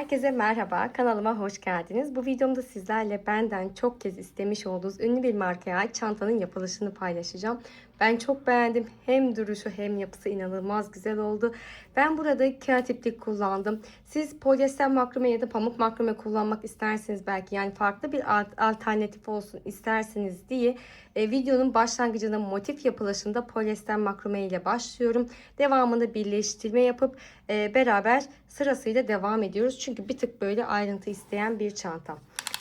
Herkese merhaba, kanalıma hoş geldiniz. Bu videomda sizlerle benden çok kez istemiş olduğunuz ünlü bir markaya ait çantanın yapılışını paylaşacağım. Ben çok beğendim. Hem duruşu hem yapısı inanılmaz güzel oldu. Ben burada kağıt iplik kullandım. Siz polyester makrame ya da pamuk makrame kullanmak isterseniz belki yani farklı bir alternatif olsun isterseniz diye videonun başlangıcında motif yapılışında polyester makrame ile başlıyorum. Devamında birleştirme yapıp beraber sırasıyla devam ediyoruz. Çünkü bir tık böyle ayrıntı isteyen bir çanta.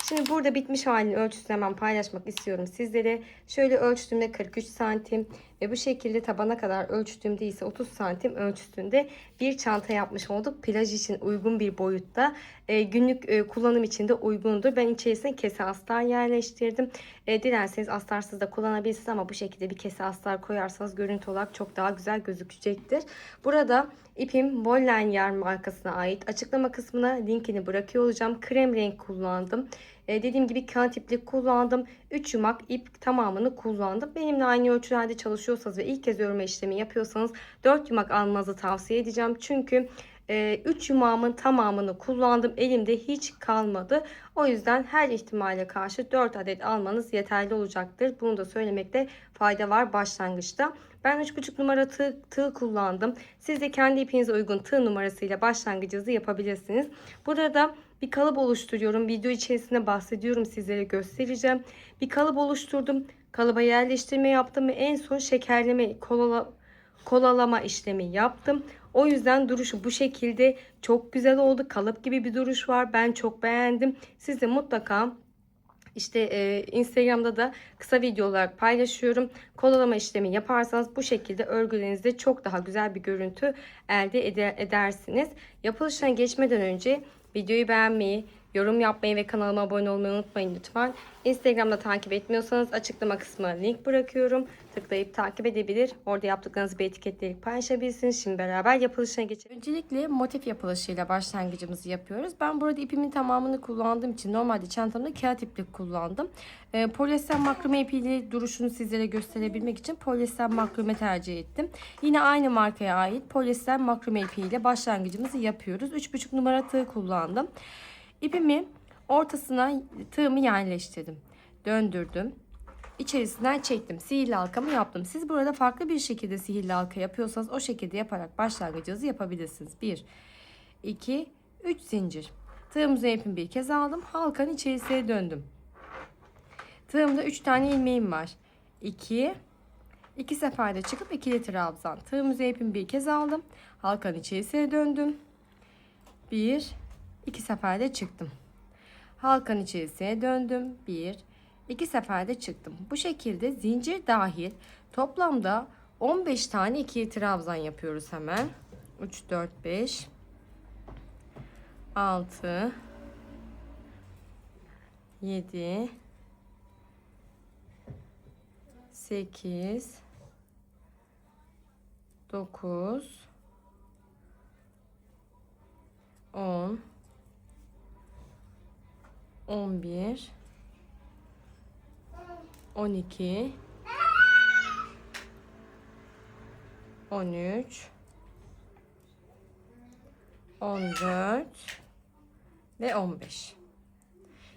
Şimdi burada bitmiş halini ölçüsünü hemen paylaşmak istiyorum sizlere. Şöyle ölçtüğümde 43 santim ve bu şekilde tabana kadar ölçtüğümde ise 30 santim ölçüsünde bir çanta yapmış olduk. Plaj için uygun bir boyutta. Günlük kullanım için de uygundur. Ben içerisine kese astar yerleştirdim. Dilerseniz astarsız da kullanabilirsiniz ama bu şekilde bir kese astar koyarsanız görüntü olarak çok daha güzel gözükecektir. Burada ipim Bollenier markasına ait. Açıklama kısmına linkini bırakıyor olacağım. Krem renk kullandım. Dediğim gibi kağıt iplik kullandım. 3 yumak ip tamamını kullandım. Benimle aynı ölçülerde çalışıyorsanız ve ilk kez örme işlemi yapıyorsanız 4 yumak almanızı tavsiye edeceğim. Çünkü 3 yumağımın tamamını kullandım. Elimde hiç kalmadı. O yüzden her ihtimale karşı 4 adet almanız yeterli olacaktır. Bunu da söylemekte fayda var başlangıçta. Ben 3,5 numara tığ kullandım. Siz de kendi ipinize uygun tığ numarasıyla başlangıcınızı yapabilirsiniz. Burada da bir kalıp oluşturuyorum. Video içerisinde bahsediyorum, sizlere göstereceğim. Bir kalıp oluşturdum. Kalıba yerleştirme yaptım ve en son şekerleme, kolalama işlemi yaptım. O yüzden duruşu bu şekilde çok güzel oldu. Kalıp gibi bir duruş var. Ben çok beğendim. Siz de mutlaka Instagram'da da kısa video olarak paylaşıyorum. Kolalama işlemi yaparsanız bu şekilde örgülerinizde çok daha güzel bir görüntü elde edersiniz. Yapılışına geçmeden önce videoyu beğenmeyi, yorum yapmayı ve kanalıma abone olmayı unutmayın lütfen. Instagram'da takip etmiyorsanız açıklama kısmına link bırakıyorum. Tıklayıp takip edebilir. Orada yaptıklarınızı bir etiketleyip paylaşabilirsiniz. Şimdi beraber yapılışına geçelim. Öncelikle motif yapılışıyla başlangıcımızı yapıyoruz. Ben burada ipimin tamamını kullandığım için normalde çantamda kağıt iplik kullandım. Polyester makrame ipiyle duruşunu sizlere gösterebilmek için polyester makrame tercih ettim. Yine aynı markaya ait polyester makrame ipiyle başlangıcımızı yapıyoruz. 3,5 numara tığ kullandım. İpimi ortasına tığımı yerleştirdim. Döndürdüm. İçerisinden çektim. Sihirli halkamı yaptım. Siz burada farklı bir şekilde sihirli halka yapıyorsanız o şekilde yaparak başlangıcınızı yapabilirsiniz. 1, 2, 3 zincir. Tığımızı ipimi bir kez aldım. Halkanın içerisine döndüm. Tığımda 3 tane ilmeğim var. 2 seferde çıkıp ikili trabzan. Tığımızı ipimi bir kez aldım. Halkanın içerisine döndüm. 2 seferde çıktım. Halkanın içerisine döndüm. 2 seferde çıktım. Bu şekilde zincir dahil toplamda 15 tane ikili trabzan yapıyoruz hemen. 3, 4, 5, 6, 7, 8, 9, 10, 11, 12, 13, 14 ve 15.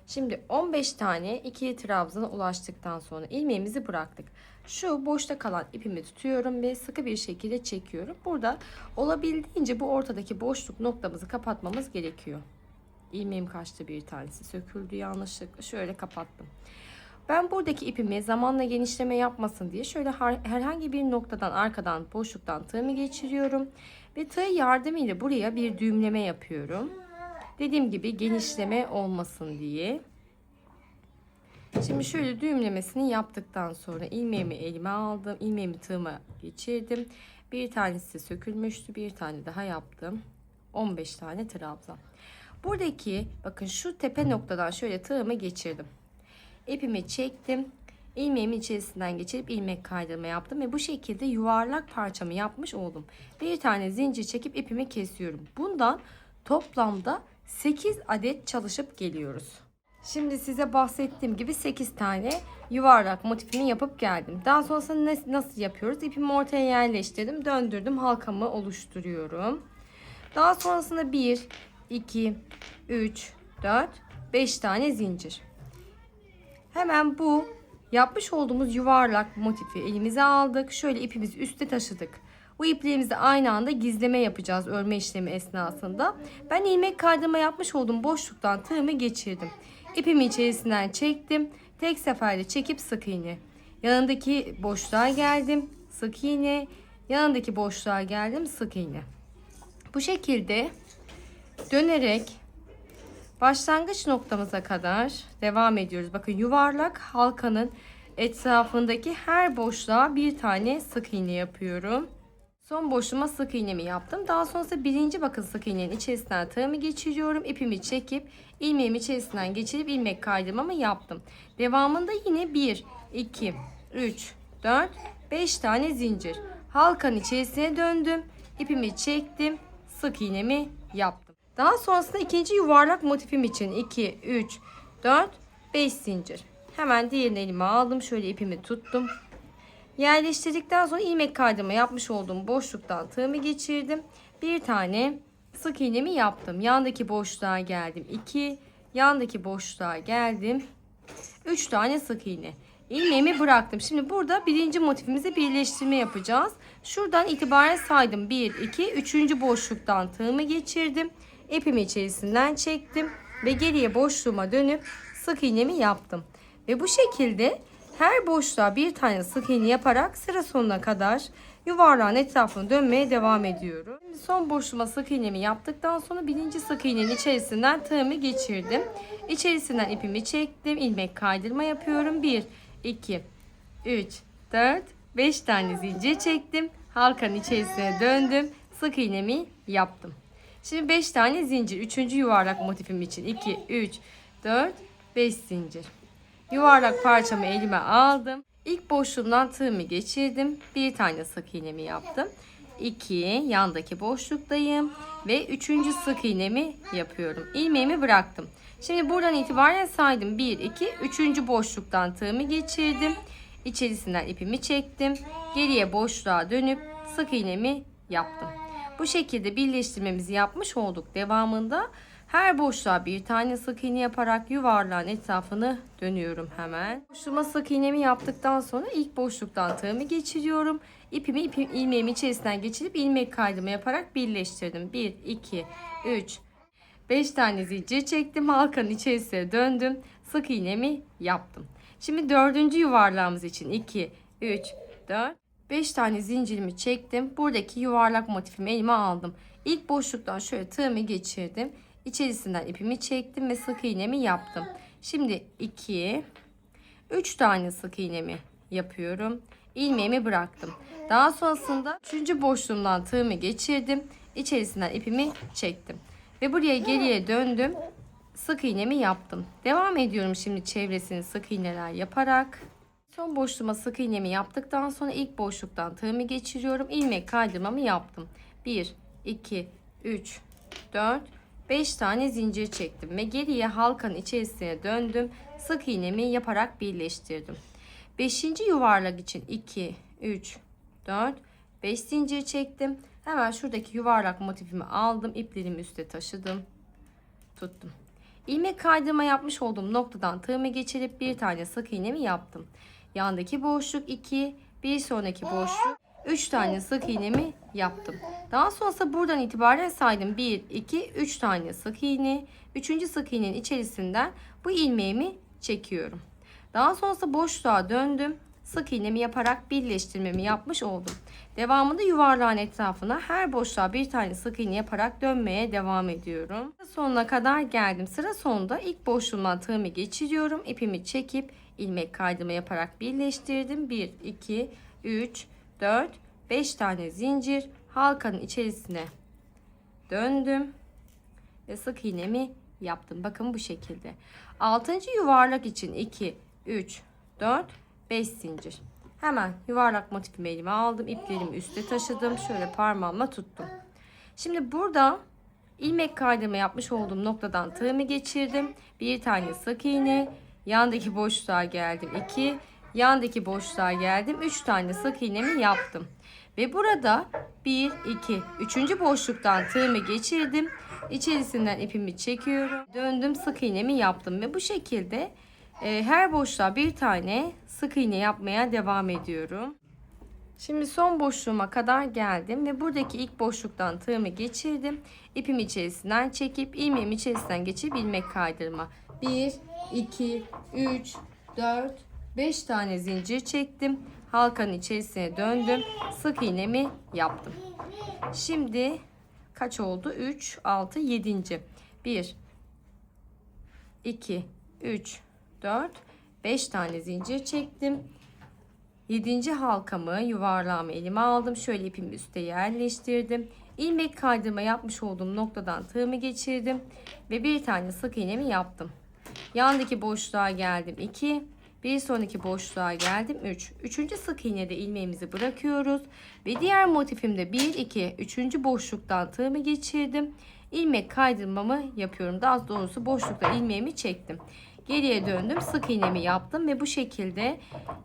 Şimdi 15 tane ikili trabzana ulaştıktan sonra ilmeğimizi bıraktık. Şu boşta kalan ipimi tutuyorum ve sıkı bir şekilde çekiyorum. Burada olabildiğince bu ortadaki boşluk noktamızı kapatmamız gerekiyor. İlmeğim kaçtı, bir tanesi söküldü yanlışlıkla, şöyle kapattım. Ben buradaki ipimi zamanla genişleme yapmasın diye şöyle herhangi bir noktadan, arkadan, boşluktan tığımı geçiriyorum ve tığ yardımıyla buraya bir düğümleme yapıyorum. Dediğim gibi genişleme olmasın diye. Şimdi şöyle düğümlemesini yaptıktan sonra ilmeğimi elime aldım. İlmeğimi tığıma geçirdim. Bir tanesi sökülmüştü. Bir tane daha yaptım. 15 tane trabzan. Buradaki bakın şu tepe noktadan şöyle tığımı geçirdim. İpimi çektim. İlmeğimin içerisinden geçirip ilmek kaydırma yaptım ve bu şekilde yuvarlak parçamı yapmış oldum. Bir tane zincir çekip ipimi kesiyorum. Bundan toplamda 8 adet çalışıp geliyoruz. Şimdi size bahsettiğim gibi 8 tane yuvarlak motifini yapıp geldim. Daha sonrasında nasıl yapıyoruz? İpimi ortaya yerleştirdim. Döndürdüm. Halkamı oluşturuyorum. Daha sonrasında 1, 2, 3, 4, 5 tane zincir. Hemen bu yapmış olduğumuz yuvarlak motifi elimize aldık. Şöyle ipimizi üste taşıdık. Bu iplerimizi aynı anda gizleme yapacağız örme işlemi esnasında. Ben ilmek kaydırma yapmış olduğum boşluktan tığımı geçirdim. İpimi içerisinden çektim. Tek seferde çekip sık iğne. Yanındaki boşluğa geldim. Sık iğne. Yanındaki boşluğa geldim. Sık iğne. Bu şekilde dönerek başlangıç noktamıza kadar devam ediyoruz. Bakın yuvarlak halkanın etrafındaki her boşluğa bir tane sık iğne yapıyorum. Son boşluğuma sık iğnemi yaptım. Daha sonrasında birinci bakın sık iğnenin içerisinden tığımı geçiriyorum. İpimi çekip ilmeğimi içerisinden geçirip ilmek kaydırmamı yaptım. Devamında yine 1, 2, 3, 4, 5 tane zincir. Halkanın içerisine döndüm. İpimi çektim. Sık iğnemi yaptım. Daha sonrasında ikinci yuvarlak motifim için 2, 3, 4, 5 zincir. Hemen diğerini elime aldım. Şöyle ipimi tuttum. Yerleştirdikten sonra ilmek kaydırma yapmış olduğum boşluktan tığımı geçirdim. Bir tane sık iğnemi yaptım. Yandaki boşluğa geldim. 2, yandaki boşluğa geldim. 3 tane sık iğne. İlmeğimi bıraktım. Şimdi burada birinci motifimizi birleştirme yapacağız. Şuradan itibaren saydım. 1, 2, 3. boşluktan tığımı geçirdim. İpimi içerisinden çektim ve geriye boşluğuma dönüp sık iğnemi yaptım. Ve bu şekilde her boşluğa bir tane sık iğne yaparak sıra sonuna kadar yuvarlağın etrafını dönmeye devam ediyorum. Şimdi son boşluğuma sık iğnemi yaptıktan sonra birinci sık iğnenin içerisinden tığımı geçirdim. İçerisinden ipimi çektim. İlmek kaydırma yapıyorum. 1, 2, 3, 4, 5 tane zincir çektim. Halkanın içerisine döndüm. Sık iğnemi yaptım. Şimdi 5 tane zincir. 3. yuvarlak motifim için 2, 3, 4, 5 zincir. Yuvarlak parçamı elime aldım. İlk boşluğumdan tığımı geçirdim. Bir tane sık iğnemi yaptım. 2, yandaki boşluktayım. Ve 3. sık iğnemi yapıyorum. İlmeğimi bıraktım. Şimdi buradan itibaren saydım. 1, 2, 3. boşluktan tığımı geçirdim. İçerisinden ipimi çektim. Geriye boşluğa dönüp sık iğnemi yaptım. Bu şekilde birleştirmemizi yapmış olduk. Devamında her boşluğa bir tane sık iğne yaparak yuvarlağın etrafını dönüyorum hemen. Boşluğuma sık iğnemi yaptıktan sonra ilk boşluktan tığımı geçiriyorum. İpimi ilmeğimi içerisinden geçirip ilmek kaydırma yaparak birleştirdim. 1, 2, 3, 5 tane zincir çektim. Halkanın içerisine döndüm. Sık iğnemi yaptım. Şimdi 4. yuvarlağımız için 2, 3, 4, 5 tane zincirimi çektim. Buradaki yuvarlak motifimi elime aldım. İlk boşluktan şöyle tığımı geçirdim. İçerisinden ipimi çektim ve sık iğnemi yaptım. Şimdi 2, 3 tane sık iğnemi yapıyorum. İlmeğimi bıraktım. Daha sonrasında 3. boşluğumdan tığımı geçirdim. İçerisinden ipimi çektim. Ve buraya geriye döndüm. Sık iğnemi yaptım. Devam ediyorum şimdi çevresini sık iğneler yaparak. Son boşluğuma sık iğnemi yaptıktan sonra ilk boşluktan tığımı geçiriyorum. İlmek kaydırmamı yaptım. 1, 2, 3, 4, 5 tane zincir çektim ve geriye halkanın içerisine döndüm. Sık iğnemi yaparak birleştirdim. 5. yuvarlak için 2, 3, 4, 5 zincir çektim. Hemen şuradaki yuvarlak motifimi aldım. İplerimi üste taşıdım. Tuttum. İlmek kaydırma yapmış olduğum noktadan tığımı geçirip bir tane sık iğnemi yaptım. Yandaki boşluk 2, bir sonraki boşluk 3 tane sık iğnemi yaptım. Daha sonra buradan itibaren saydım. 1, 2, 3 tane sık iğne. 3. sık iğnenin içerisinden bu ilmeğimi çekiyorum. Daha sonra boşluğa döndüm. Sık iğnemi yaparak birleştirmemi yapmış oldum. Devamında yuvarlağın etrafına her boşluğa bir tane sık iğne yaparak dönmeye devam ediyorum. Sonuna kadar geldim. Sıra sonunda ilk boşluğumdan tığımı geçiriyorum. İpimi çekip ilmek kaydırma yaparak birleştirdim. 1, 2, 3, 4, 5 tane zincir. Halkanın içerisine döndüm. Ve sık iğnemi yaptım. Bakın bu şekilde. 6. yuvarlak için 2, 3, 4, 5 zincir. Hemen yuvarlak motifimi elime aldım. İplerimi üste taşıdım. Şöyle parmağımla tuttum. Şimdi burada ilmek kaydırma yapmış olduğum noktadan tığımı geçirdim. Bir tane sık iğne. Yandaki boşluğa geldim. 2. Yandaki boşluğa geldim. 3 tane sık iğnemi yaptım. Ve burada 1, 2, 3. boşluktan tığımı geçirdim. İçerisinden ipimi çekiyorum. Döndüm, sık iğnemi yaptım ve bu şekilde her boşluğa bir tane sık iğne yapmaya devam ediyorum. Şimdi son boşluğuma kadar geldim ve buradaki ilk boşluktan tığımı geçirdim. İpimi içerisinden çekip ilmeğimi içerisinden geçirip ilmek kaydırma. 1, 2, 3, 4, 5 tane zincir çektim. Halkanın içerisine döndüm. Sık iğnemi yaptım. Şimdi kaç oldu? 3, 6, 7. 1, 2, 3, 4, 5 tane zincir çektim. 7. halkamı, yuvarlağımı elime aldım. Şöyle ipimi üste yerleştirdim. İlmek kaydırma yapmış olduğum noktadan tığımı geçirdim. Ve bir tane sık iğnemi yaptım. Yandaki boşluğa geldim 2. Bir sonraki boşluğa geldim 3. Üçüncü sık iğnede ilmeğimizi bırakıyoruz. Ve diğer motifimde 1, 2, 3. boşluktan tığımı geçirdim. İlmek kaydırmamı yapıyorum. Daha doğrusu boşlukta ilmeğimi çektim. Geriye döndüm, sık iğnemi yaptım ve bu şekilde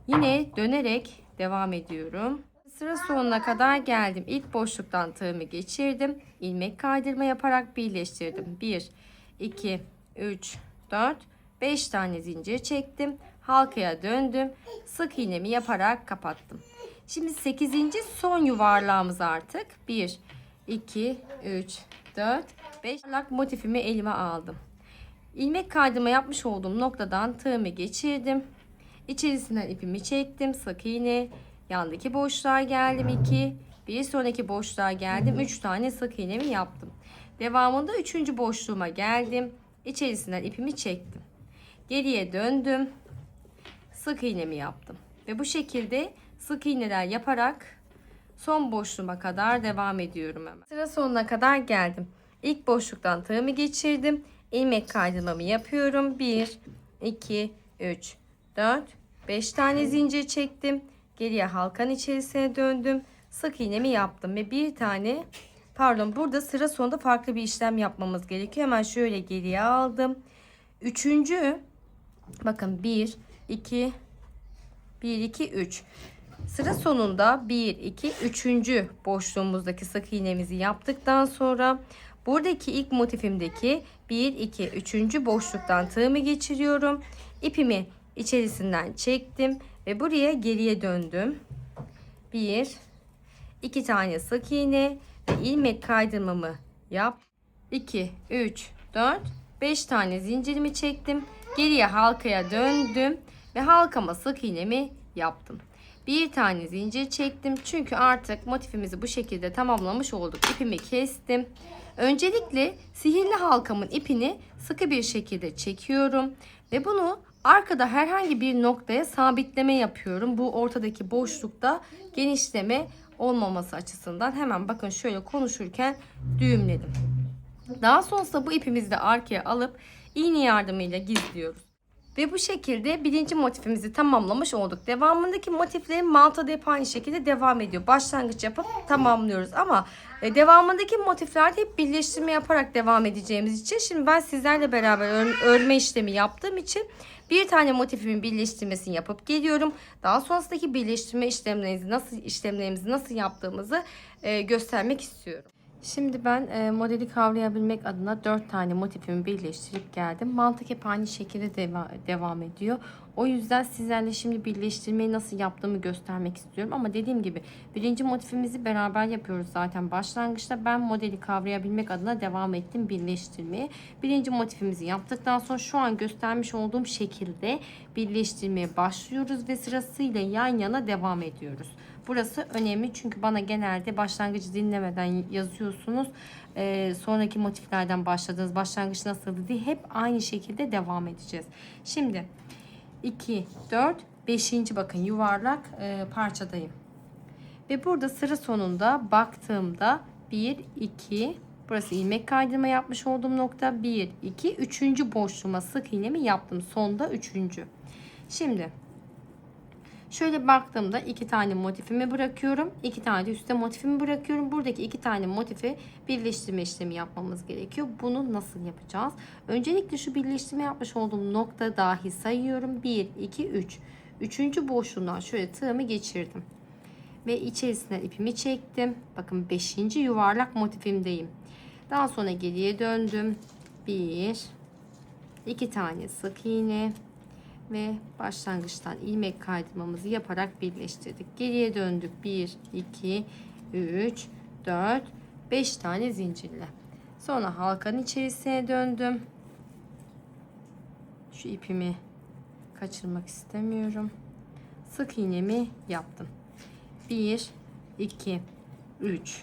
yine dönerek devam ediyorum. Sıra sonuna kadar geldim. İlk boşluktan tığımı geçirdim. İlmek kaydırma yaparak birleştirdim. 1, 2, 3, 4, 5 tane zincir çektim. Halkaya döndüm. Sık iğnemi yaparak kapattım. Şimdi 8. son yuvarlağımız artık. 1, 2, 3, 4, 5 yuvarlak motifimi elime aldım. İlmek kaydırma yapmış olduğum noktadan tığımı geçirdim. İçerisinden ipimi çektim. Sık iğne. Yandaki boşluğa geldim 2. Bir sonraki boşluğa geldim. 3 tane sık iğnemi yaptım. Devamında 3. boşluğuma geldim. İçerisinden ipimi çektim. Geriye döndüm. Sık iğnemi yaptım. Ve bu şekilde sık iğneler yaparak son boşluğuma kadar devam ediyorum hemen. Sıra sonuna kadar geldim. İlk boşluktan tığımı geçirdim. İlmek kaydırmamı yapıyorum. 1, 2, 3, 4, 5 tane zincir çektim. Geriye halkanın içerisine döndüm. Sık iğnemi yaptım ve bir tane burada sıra sonunda farklı bir işlem yapmamız gerekiyor. Hemen şöyle geriye aldım. Üçüncü bakın 1, 2, 1, 2, 3. Sıra sonunda 1, 2, 3. boşluğumuzdaki sık iğnemizi yaptıktan sonra buradaki ilk motifimdeki 1, 2, 3. boşluktan tığımı geçiriyorum. İpimi içerisinden çektim ve buraya geriye döndüm. 1, 2 tane sık iğne ve ilmek kaydırmamı yap. 2, 3, 4, 5 tane zincirimi çektim. Geriye halkaya döndüm ve halkama sık iğnemi yaptım. Bir tane zincir çektim. Çünkü artık motifimizi bu şekilde tamamlamış olduk. İpimi kestim. Öncelikle sihirli halkamın ipini sıkı bir şekilde çekiyorum. Ve bunu arkada herhangi bir noktaya sabitleme yapıyorum. Bu ortadaki boşlukta genişleme olmaması açısından. Hemen bakın şöyle konuşurken düğümledim. Daha sonrasında bu ipimizi de arkaya alıp iğne yardımıyla gizliyoruz. Ve bu şekilde birinci motifimizi tamamlamış olduk. Devamındaki motiflerin maltada hep aynı şekilde devam ediyor. Başlangıç yapıp tamamlıyoruz ama devamındaki motiflerde hep birleştirme yaparak devam edeceğimiz için şimdi ben sizlerle beraber örme işlemi yaptığım için bir tane motifimin birleştirmesini yapıp geliyorum. Daha sonrasındaki birleştirme işlemlerimizi nasıl yaptığımızı göstermek istiyorum. Şimdi ben modeli kavrayabilmek adına 4 tane motifimi birleştirip geldim. Mantık hep aynı şekilde devam ediyor. O yüzden sizlerle şimdi birleştirmeyi nasıl yaptığımı göstermek istiyorum. Ama dediğim gibi birinci motifimizi beraber yapıyoruz zaten başlangıçta. Ben modeli kavrayabilmek adına devam ettim birleştirmeye. Birinci motifimizi yaptıktan sonra şu an göstermiş olduğum şekilde birleştirmeye başlıyoruz ve sırasıyla yan yana devam ediyoruz. Burası önemli çünkü bana genelde başlangıcı dinlemeden yazıyorsunuz. Sonraki motiflerden başladınız. Başlangıç nasıldı diye hep aynı şekilde devam edeceğiz. Şimdi 2, 4, 5. bakın yuvarlak parçadayım. Ve burada sıra sonunda baktığımda 1, 2, burası ilmek kaydırma yapmış olduğum nokta. 1, 2, 3. boşluğuma sık iğnemi yaptım. Sonda 3. Şimdi şöyle baktığımda 2 tane motifimi bırakıyorum. 2 tane de üstte motifimi bırakıyorum. Buradaki 2 tane motifi birleştirme işlemi yapmamız gerekiyor. Bunu nasıl yapacağız? Öncelikle şu birleştirme yapmış olduğum nokta dahi sayıyorum. 1, 2, 3. 3. boşluğundan şöyle tığımı geçirdim. Ve içerisinden ipimi çektim. Bakın 5. yuvarlak motifimdeyim. Daha sonra geriye döndüm. 1 2 tane sık iğne ve başlangıçtan ilmek kaydırmamızı yaparak birleştirdik. Geriye döndük. 1 2 3 4 5 tane zincirle. Sonra halkanın içerisine döndüm. Şu ipimi kaçırmak istemiyorum. Sık iğnemi yaptım. 1 2 3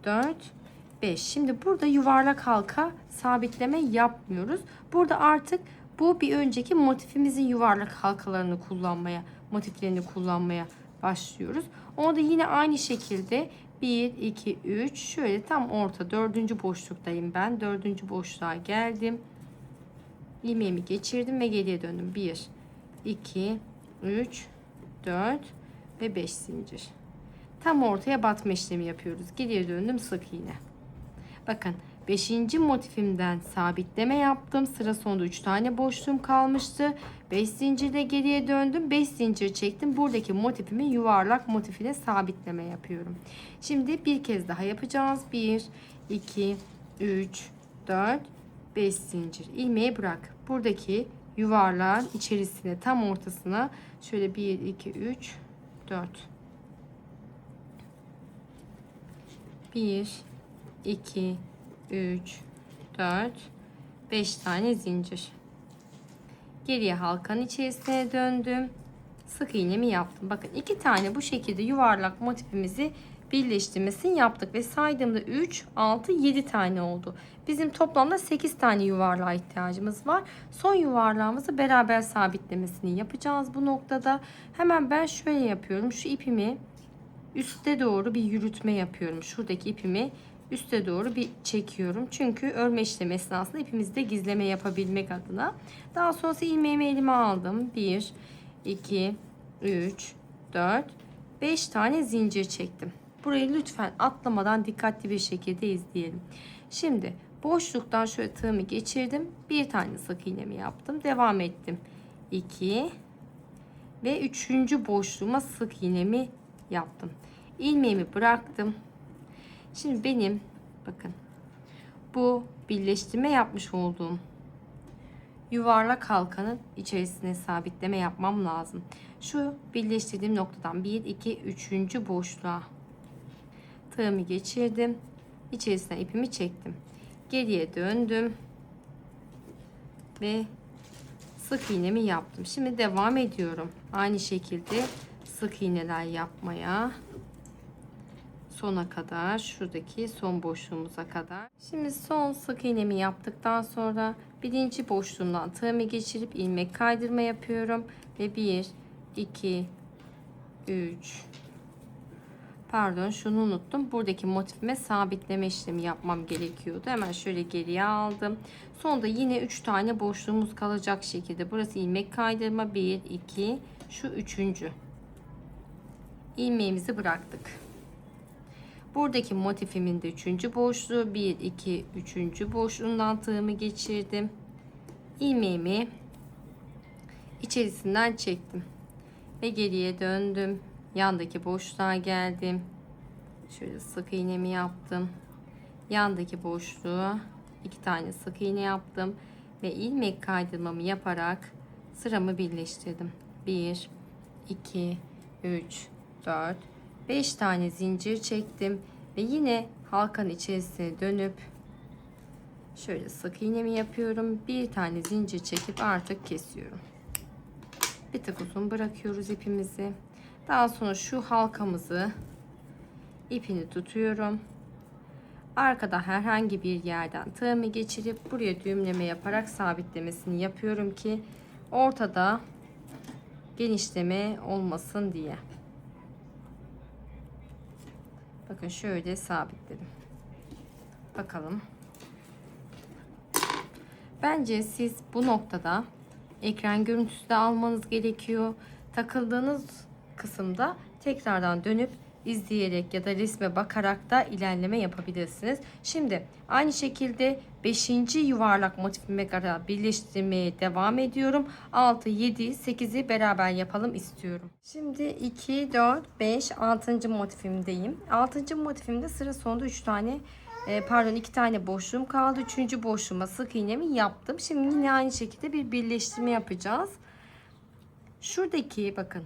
4 5. Şimdi burada yuvarlak halka sabitleme yapmıyoruz. Burada artık bu bir önceki motifimizin yuvarlak halkalarını motiflerini kullanmaya başlıyoruz. Onu da yine aynı şekilde 1 2 3 şöyle tam orta 4. boşluktayım ben. 4. boşluğa geldim. İlmeğimi geçirdim ve geriye döndüm. 1 2 3 4 ve 5 zincir. Tam ortaya batma işlemi yapıyoruz. Geriye döndüm, sık iğne. Bakın 5. motifimden sabitleme yaptım. Sıra sonunda 3 tane boşluğum kalmıştı. 5 zincirle geriye döndüm. 5 zincir çektim. Buradaki motifimi yuvarlak motifine sabitleme yapıyorum. Şimdi bir kez daha yapacağız. 1 2 3 4 5 zincir. İlmeği bırak. Buradaki yuvarlağın içerisine, tam ortasına şöyle 1 2 3 4 1 2 3 4 5 tane zincir. Geriye halkanın içerisine döndüm. Sık iğnemi yaptım. Bakın 2 tane bu şekilde yuvarlak motifimizi birleştirmesini yaptık ve saydığımda 3 6 7 tane oldu. Bizim toplamda 8 tane yuvarlığa ihtiyacımız var. Son yuvarlağımızı beraber sabitlemesini yapacağız bu noktada. Hemen ben şöyle yapıyorum. Şu ipimi üste doğru bir yürütme yapıyorum. Şuradaki ipimi üste doğru bir çekiyorum. Çünkü örme işlemi esnasında ipimizde gizleme yapabilmek adına. Daha sonrası ilmeğimi elime aldım. 1 2 3 4 5 tane zincir çektim. Burayı lütfen atlamadan dikkatli bir şekilde izleyelim. Şimdi boşluktan şöyle tığımı geçirdim. Bir tane sık iğnemi yaptım. Devam ettim. 2 ve 3. boşluğuma sık iğnemi yaptım. İlmeğimi bıraktım. Şimdi benim bakın bu birleştirme yapmış olduğum yuvarlak halkanın içerisine sabitleme yapmam lazım. Şu birleştirdiğim noktadan 1 2 3. boşluğa tığımı geçirdim. İçerisine ipimi çektim. Geriye döndüm ve sık iğnemi yaptım. Şimdi devam ediyorum. Aynı şekilde sık iğneler yapmaya. Sona kadar, şuradaki son boşluğumuza kadar. Şimdi son sık iğnemi yaptıktan sonra birinci boşluğumdan tığımı geçirip ilmek kaydırma yapıyorum ve 1 2 3 pardon, şunu unuttum. Buradaki motifime sabitleme işlemi yapmam gerekiyordu. Hemen şöyle geriye aldım. Sonunda yine 3 tane boşluğumuz kalacak şekilde. Burası ilmek kaydırma 1 2 şu 3. ilmeğimizi bıraktık. Buradaki motifimin de 3. boşluğu 1 2 3. boşluğundan tığımı geçirdim. İlmeğimi içerisinden çektim ve geriye döndüm. Yandaki boşluğa geldim. Şöyle sık iğnemi yaptım. Yandaki boşluğa 2 tane sık iğne yaptım ve ilmek kaydırmamı yaparak sıramı birleştirdim. 1 2 3 4 5 tane zincir çektim ve yine halkanın içerisine dönüp şöyle sık iğnemi yapıyorum. Bir tane zincir çekip artık kesiyorum. Bir tık uzun bırakıyoruz ipimizi. Daha sonra şu halkamızı ipini tutuyorum. Arkada herhangi bir yerden tığımı geçirip buraya düğümleme yaparak sabitlemesini yapıyorum ki ortada genişleme olmasın diye. Bakın şöyle sabitledim. Bakalım. Bence siz bu noktada ekran görüntüsü de almanız gerekiyor. Takıldığınız kısımda tekrardan dönüp izleyerek ya da resme bakarak da ilerleme yapabilirsiniz. Şimdi aynı şekilde 5. yuvarlak motifime kadar birleştirmeye devam ediyorum. 6, 7, 8'i beraber yapalım istiyorum. Şimdi 2, 4, 5, 6. motifimdeyim. 6. motifimde sıra sonunda 3 tane pardon, 2 tane boşluğum kaldı. 3. boşluğuma sık iğnemi yaptım. Şimdi yine aynı şekilde bir birleştirme yapacağız. Şuradaki bakın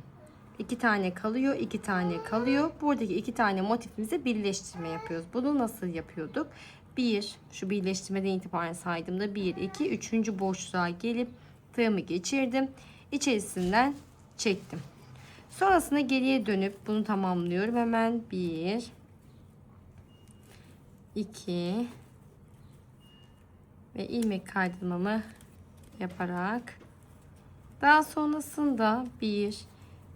2 tane kalıyor, 2 tane kalıyor. Buradaki 2 tane motifimize birleştirme yapıyoruz. Bunu nasıl yapıyorduk? 1, şu birleştirmeden itibaren saydığımda 1, 2, 3. boşluğa gelip tığımı geçirdim. İçerisinden çektim. Sonrasında geriye dönüp bunu tamamlıyorum. Hemen 1, 2 ve ilmek kaydırmamı yaparak daha sonrasında 1,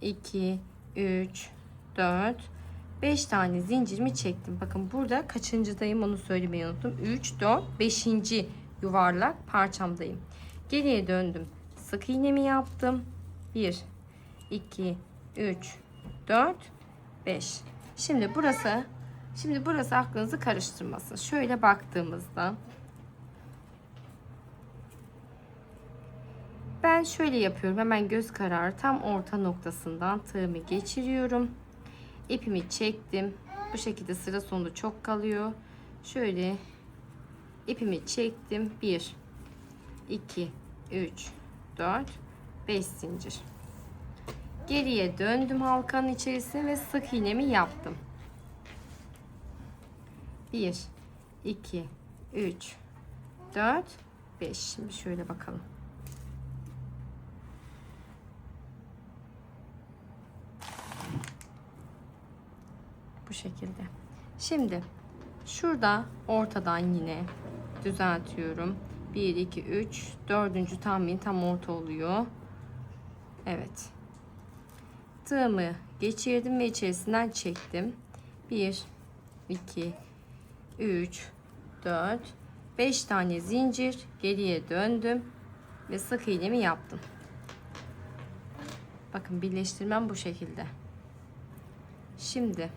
2, 3, 4, 5 tane zincirimi çektim. Bakın burada kaçıncıdayım onu söylemeyi unuttum. 3, 4, 5. yuvarlak parçamdayım. Geriye döndüm. Sık iğnemi yaptım. 1, 2, 3, 4, 5. Şimdi burası aklınızı karıştırmasın. Şöyle baktığımızda ben şöyle yapıyorum. Hemen göz kararı tam orta noktasından tığımı geçiriyorum. İpimi çektim. Bu şekilde sıra sonunda çok kalıyor. Şöyle ipimi çektim. 1, 2, 3, 4, 5 zincir. Geriye döndüm halkanın içerisine ve sık iğnemi yaptım. 1, 2, 3, 4, 5. Şimdi şöyle bakalım. Bu şekilde. Şimdi şurada ortadan yine düzeltiyorum. 1, 2, 3, 4. tam orta oluyor. Evet. Tığımı geçirdim ve içerisinden çektim. 1, 2, 3, 4, 5 tane zincir, geriye döndüm ve sık iğnemi yaptım. Bakın birleştirmem bu şekilde. Şimdi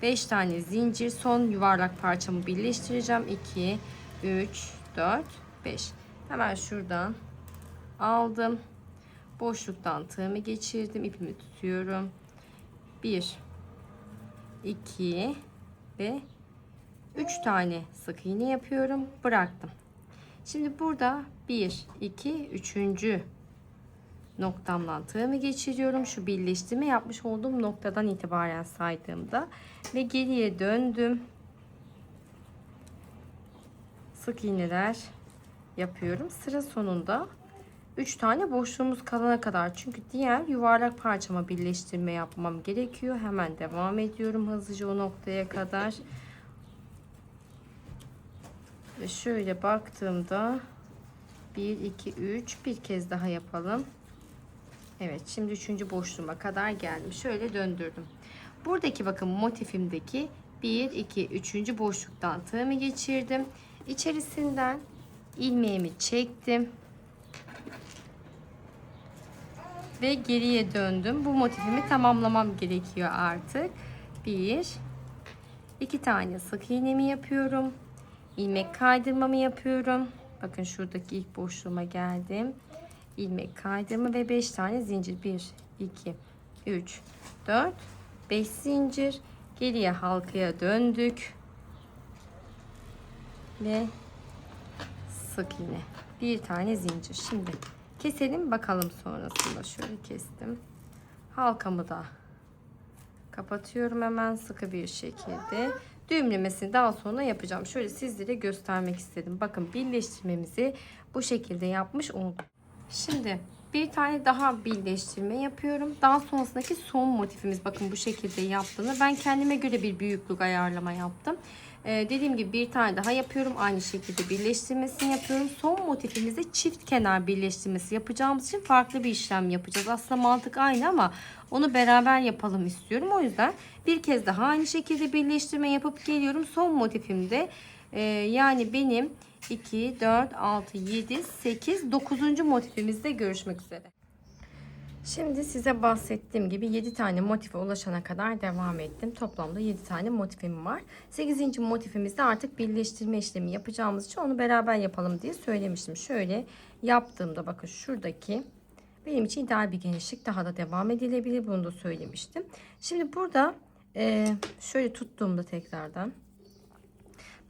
5 tane zincir, son yuvarlak parçamı birleştireceğim. 2, 3, 4, 5. Hemen şuradan aldım. Boşluktan tığımı geçirdim. İpimi tutuyorum. 1, 2 ve 3 tane sık iğne yapıyorum. Bıraktım. Şimdi burada 1, 2, 3. noktamdan tığımı geçiriyorum. Şu birleştirme yapmış olduğum noktadan itibaren saydığımda ve geriye döndüm. Sık iğneler yapıyorum. Sıra sonunda 3 tane boşluğumuz kalana kadar, çünkü diğer yuvarlak parçama birleştirme yapmam gerekiyor. Hemen devam ediyorum hızlıca o noktaya kadar. Ve şöyle baktığımda 1, 2, 3 bir kez daha yapalım. Evet, şimdi 3. boşluğuma kadar geldim. Şöyle döndürdüm. Buradaki bakın motifimdeki 1, 2, 3. boşluktan tığımı geçirdim. İçerisinden ilmeğimi çektim. Ve geriye döndüm. Bu motifimi tamamlamam gerekiyor artık. 1, 2 tane sık iğnemi yapıyorum. İlmek kaydırmamı yapıyorum. Bakın şuradaki ilk boşluğuma geldim. İlmek kaydırma ve 5 tane zincir. 1, 2, 3, 4, 5 zincir. Geriye halkaya döndük. Ve sık iğne. Bir tane zincir. Şimdi keselim bakalım sonrasında. Şöyle kestim. Halkamı da kapatıyorum hemen sıkı bir şekilde. Düğümlemesini daha sonra yapacağım. Şöyle sizlere göstermek istedim. Bakın birleştirmemizi bu şekilde yapmış olduk. Şimdi bir tane daha birleştirme yapıyorum. Daha sonrasındaki son motifimiz bakın bu şekilde yaptığını. Ben kendime göre bir büyüklük ayarlama yaptım. Dediğim gibi bir tane daha yapıyorum. Aynı şekilde birleştirmesini yapıyorum. Son motifimizde çift kenar birleştirmesi yapacağımız için farklı bir işlem yapacağız. Aslında mantık aynı ama onu beraber yapalım istiyorum. O yüzden bir kez daha aynı şekilde birleştirme yapıp geliyorum. Son motifimde yani benim 2, 4, 6, 7, 8, 9. motifimizde görüşmek üzere. Şimdi size bahsettiğim gibi 7 tane motife ulaşana kadar devam ettim. Toplamda 7 tane motifim var. 8. motifimizde artık birleştirme işlemi yapacağımız için onu beraber yapalım diye söylemiştim. Şöyle yaptığımda bakın şuradaki benim için ideal bir genişlik, daha da devam edilebilir. Bunu da söylemiştim. Şimdi burada şöyle tuttuğumda tekrardan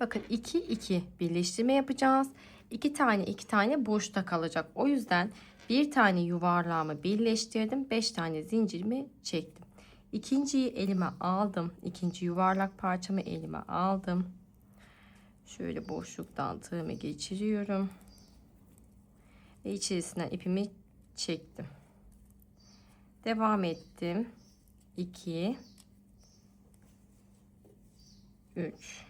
Bakın 2 2 birleştirme yapacağız. 2 tane 2 tane boşta kalacak. O yüzden bir tane yuvarlağımı birleştirdim. 5 tane zincirimi çektim. İkinciyi elime aldım. İkinci yuvarlak parçamı elime aldım. Şöyle boşluktan tığımı geçiriyorum. Ve içerisinden ipimi çektim. Devam ettim. 2 3.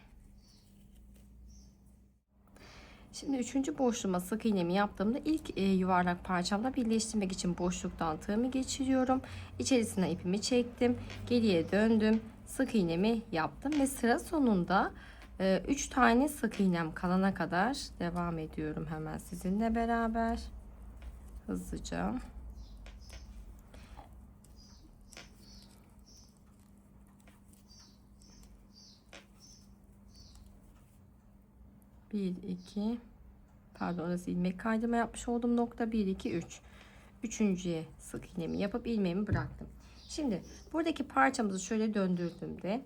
Şimdi üçüncü boşluğuma sık iğnemi yaptığımda ilk yuvarlak parçamla birleştirmek için boşluktan tığımı geçiriyorum. İçerisine ipimi çektim. Geriye döndüm. Sık iğnemi yaptım ve sıra sonunda 3 tane sık iğnem kalana kadar devam ediyorum hemen sizinle beraber. Hızlıca. Bir, iki, pardon, orası ilmek kaydırma yapmış olduğum nokta. 1 2 3. Üçüncüye sık iğnemi yapıp ilmeğimi bıraktım. Şimdi buradaki parçamızı şöyle döndürdüğümde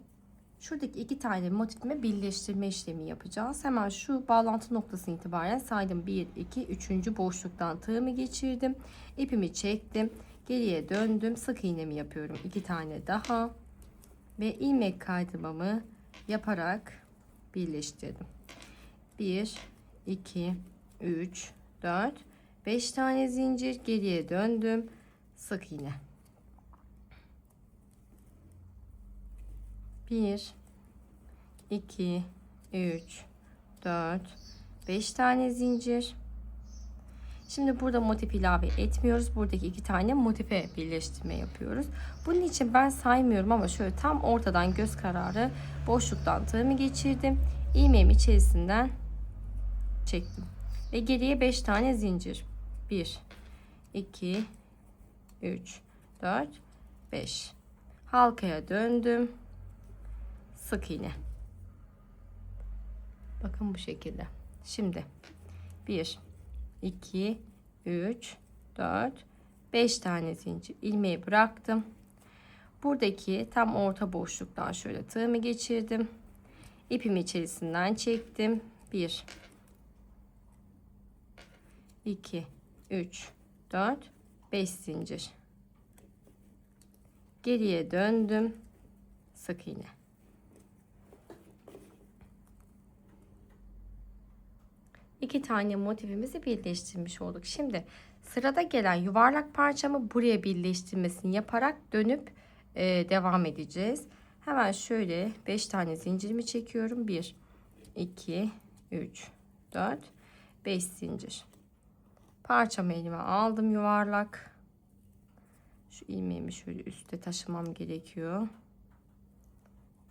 şuradaki 2 tane motifimi birleştirme işlemi yapacağız. Hemen şu bağlantı noktasına itibaren saydım. 1 2 3. boşluktan tığımı geçirdim. İpimi çektim. Geriye döndüm. Sık iğnemi yapıyorum. 2 tane daha ve ilmek kaydırmamı yaparak birleştirdim. 1 2 3 4 5 tane zincir, geriye döndüm, sık iğne. 1 2 3 4 5 tane zincir. Şimdi burada motif ilave etmiyoruz. Buradaki 2 tane motife birleştirme yapıyoruz. Bunun için ben saymıyorum ama şöyle tam ortadan göz kararı boşluktan tığımı geçirdim. İlmeğimi içerisinden çektim. Ve geriye 5 tane zincir. 1 2 3 4 5. Halkaya döndüm. Sık iğne. Bakın bu şekilde. Şimdi 1 2 3 4 5 tane zincir, ilmeği bıraktım. Buradaki tam orta boşluktan şöyle tığımı geçirdim. İpimi içerisinden çektim. 1 2 3 4 5 zincir. Geriye döndüm. Sık iğne. İki tane motifimizi birleştirmiş olduk. Şimdi sırada gelen yuvarlak parçamı buraya birleştirmesini yaparak dönüp devam edeceğiz. Hemen şöyle 5 tane zincirimi çekiyorum. 1 2 3 4 5 zincir. Parçamı elime aldım, yuvarlak. Şu ilmeğimi şöyle üstte taşımam gerekiyor.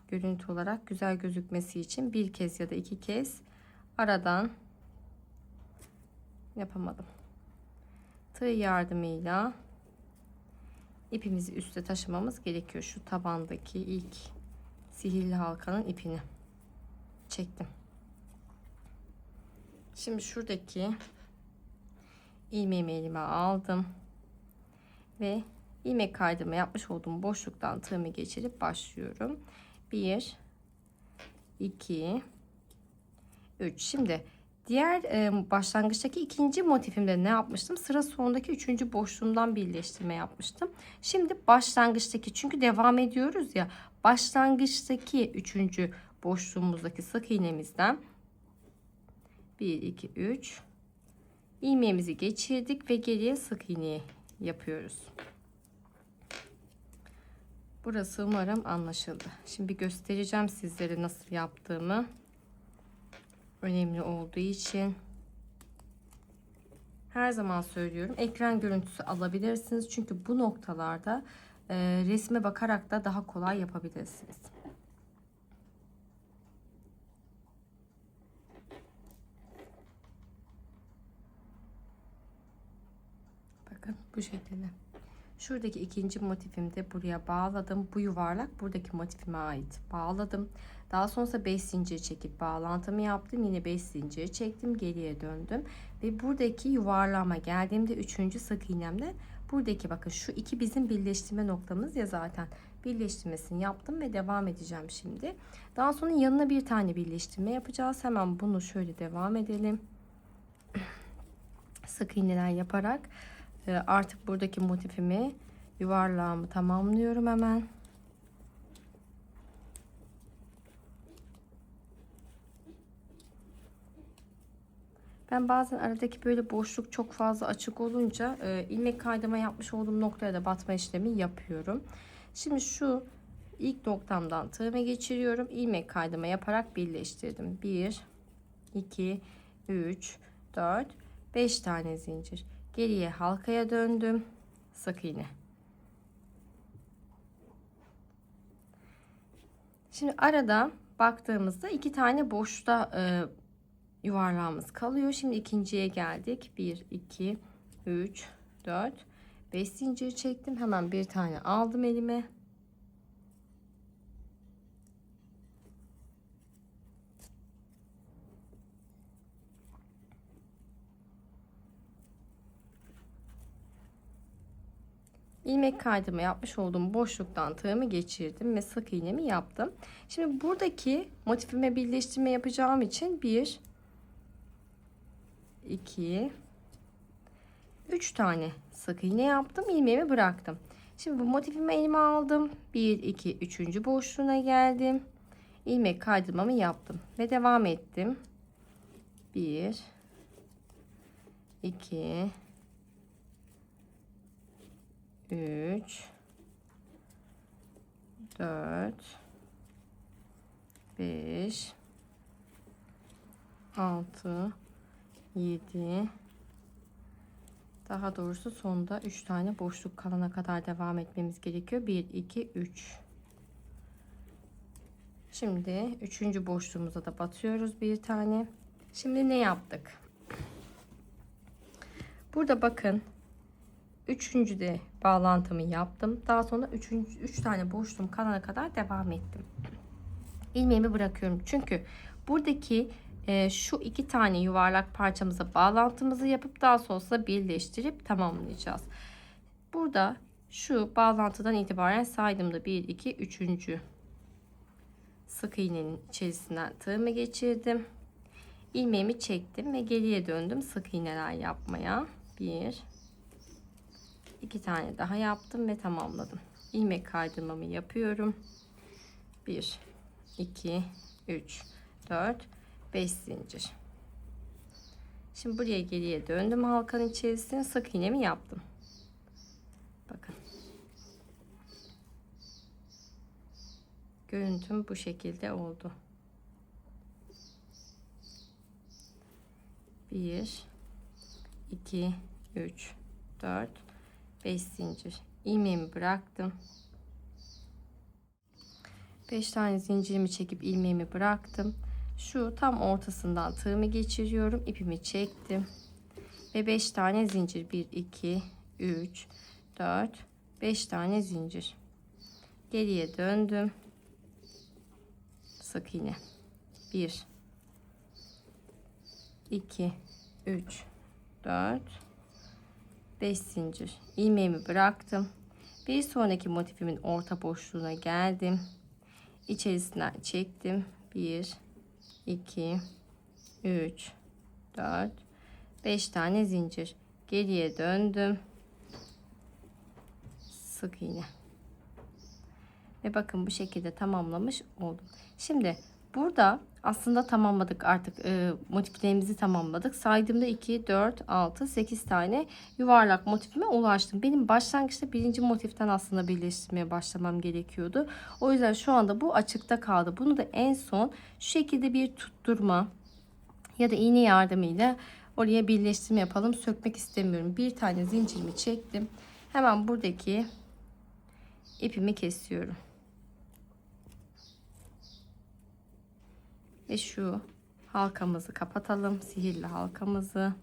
Görüntü olarak güzel gözükmesi için bir kez ya da 2 kez aradan yapamadım. Tığ yardımıyla ipimizi üstte taşımamız gerekiyor. Şu tabandaki ilk sihirli halkanın ipini çektim. Şimdi şuradaki ilmeğimi elime aldım ve ilmek kaydırma yapmış olduğum boşluktan tığımı geçirip başlıyorum. 1 2 3. Şimdi diğer başlangıçtaki ikinci motifimde ne yapmıştım? Sıra sonundaki üçüncü boşluğumdan birleştirme yapmıştım. Şimdi başlangıçtaki, çünkü devam ediyoruz ya, başlangıçtaki üçüncü boşluğumuzdaki sık iğnemizden 1 2 3 ilmeğimizi geçirdik ve geriye sık iğne yapıyoruz. Burası umarım anlaşıldı. Şimdi göstereceğim sizlere nasıl yaptığımı. Önemli olduğu için her zaman söylüyorum, ekran görüntüsü alabilirsiniz. Çünkü bu noktalarda resme bakarak da daha kolay yapabilirsiniz. Bakın bu şekilde. Şuradaki ikinci motifimi de buraya bağladım. Bu yuvarlak buradaki motifime ait. Bağladım. Daha sonra 5 zincir çekip bağlantımı yaptım. Yine 5 zincir çektim. Geriye döndüm. Ve buradaki yuvarlağıma geldiğimde 3. sık iğnemle buradaki, bakın şu iki bizim birleştirme noktamız ya zaten. birleştirmesini yaptım ve devam edeceğim şimdi. Daha sonra yanına bir tane birleştirme yapacağız. Hemen bunu şöyle devam edelim. Sık iğneler yaparak artık buradaki motifimi, yuvarlağımı tamamlıyorum hemen. Ben bazen aradaki böyle boşluk çok fazla açık olunca ilmek kaydırma yapmış olduğum noktaya da batma işlemi yapıyorum. Şimdi şu ilk noktamdan tığımı geçiriyorum. İlmek kaydırma yaparak birleştirdim. 1, 2, 3, 4, 5 tane zincir. Geriye halkaya döndüm. Sık iğne. Şimdi arada baktığımızda 2 tane boşta yuvarlağımız kalıyor. Şimdi ikinciye geldik. 1, 2, 3, 4, 5 zincir çektim. Hemen bir tane aldım elime. İlmek kaydırma yapmış olduğum boşluktan tığımı geçirdim ve sık iğnemi yaptım. Şimdi buradaki motifime birleştirme yapacağım için 1, 2, 3 tane sık iğne yaptım. İlmeğimi bıraktım. Şimdi bu motifimi elime aldım. 1, 2, 3. boşluğuna geldim. İlmek kaydırmamı yaptım ve devam ettim. 1, 2, 3, 4, 5, 6, 7, daha doğrusu sonda 3 tane boşluk kalana kadar devam etmemiz gerekiyor. 1, 2, 3. Şimdi 3. boşluğumuza da batıyoruz bir tane. Şimdi ne yaptık? Burada bakın. 3. de bağlantımı yaptım. Daha sonra 3 tane boşluğum kalana kadar devam ettim. İlmeğimi bırakıyorum. Çünkü buradaki şu 2 tane yuvarlak parçamıza bağlantımızı yapıp daha sonra birleştirip tamamlayacağız. Burada şu bağlantıdan itibaren saydığımda 1, 2, 3. sık iğnenin içerisinden tığımı geçirdim. İlmeğimi çektim ve geriye döndüm sık iğneler yapmaya. 1, 2 tane daha yaptım ve tamamladım. İlmek kaydırmamı yapıyorum. 1, 2, 3, 4, 5 zincir. Şimdi buraya geriye döndüm, halkanın içerisine sık iğnemi yaptım. Bakın. Görüntüm bu şekilde oldu. 1, 2, 3, 4, 5 zincir. İlmeğimi bıraktım. 5 tane zincirimi çekip ilmeğimi bıraktım. Şu tam ortasından tığımı geçiriyorum. İpimi çektim. Ve 5 tane zincir. 1, 2, 3, 4, 5 tane zincir. Geriye döndüm. Sık iğne. 1, 2, 3, 4, 5 zincir. İlmeğimi bıraktım. Bir sonraki motifimin orta boşluğuna geldim. İçerisinden çektim. 1, 2, 3, 4, 5 tane zincir. Geriye döndüm. Sık iğne. Ve bakın bu şekilde tamamlamış oldum. Şimdi burada aslında tamamladık artık, motiflerimizi tamamladık. Saydığımda 2, 4, 6, 8 tane yuvarlak motifime ulaştım. Benim başlangıçta birinci motiften aslında birleştirmeye başlamam gerekiyordu. O yüzden şu anda bu açıkta kaldı. Bunu da en son şu şekilde bir tutturma ya da iğne yardımıyla oraya birleştirme yapalım. Sökmek istemiyorum. Bir tane zincirimi çektim. Hemen buradaki ipimi kesiyorum. Ve şu halkamızı kapatalım. Sihirli halkamızı.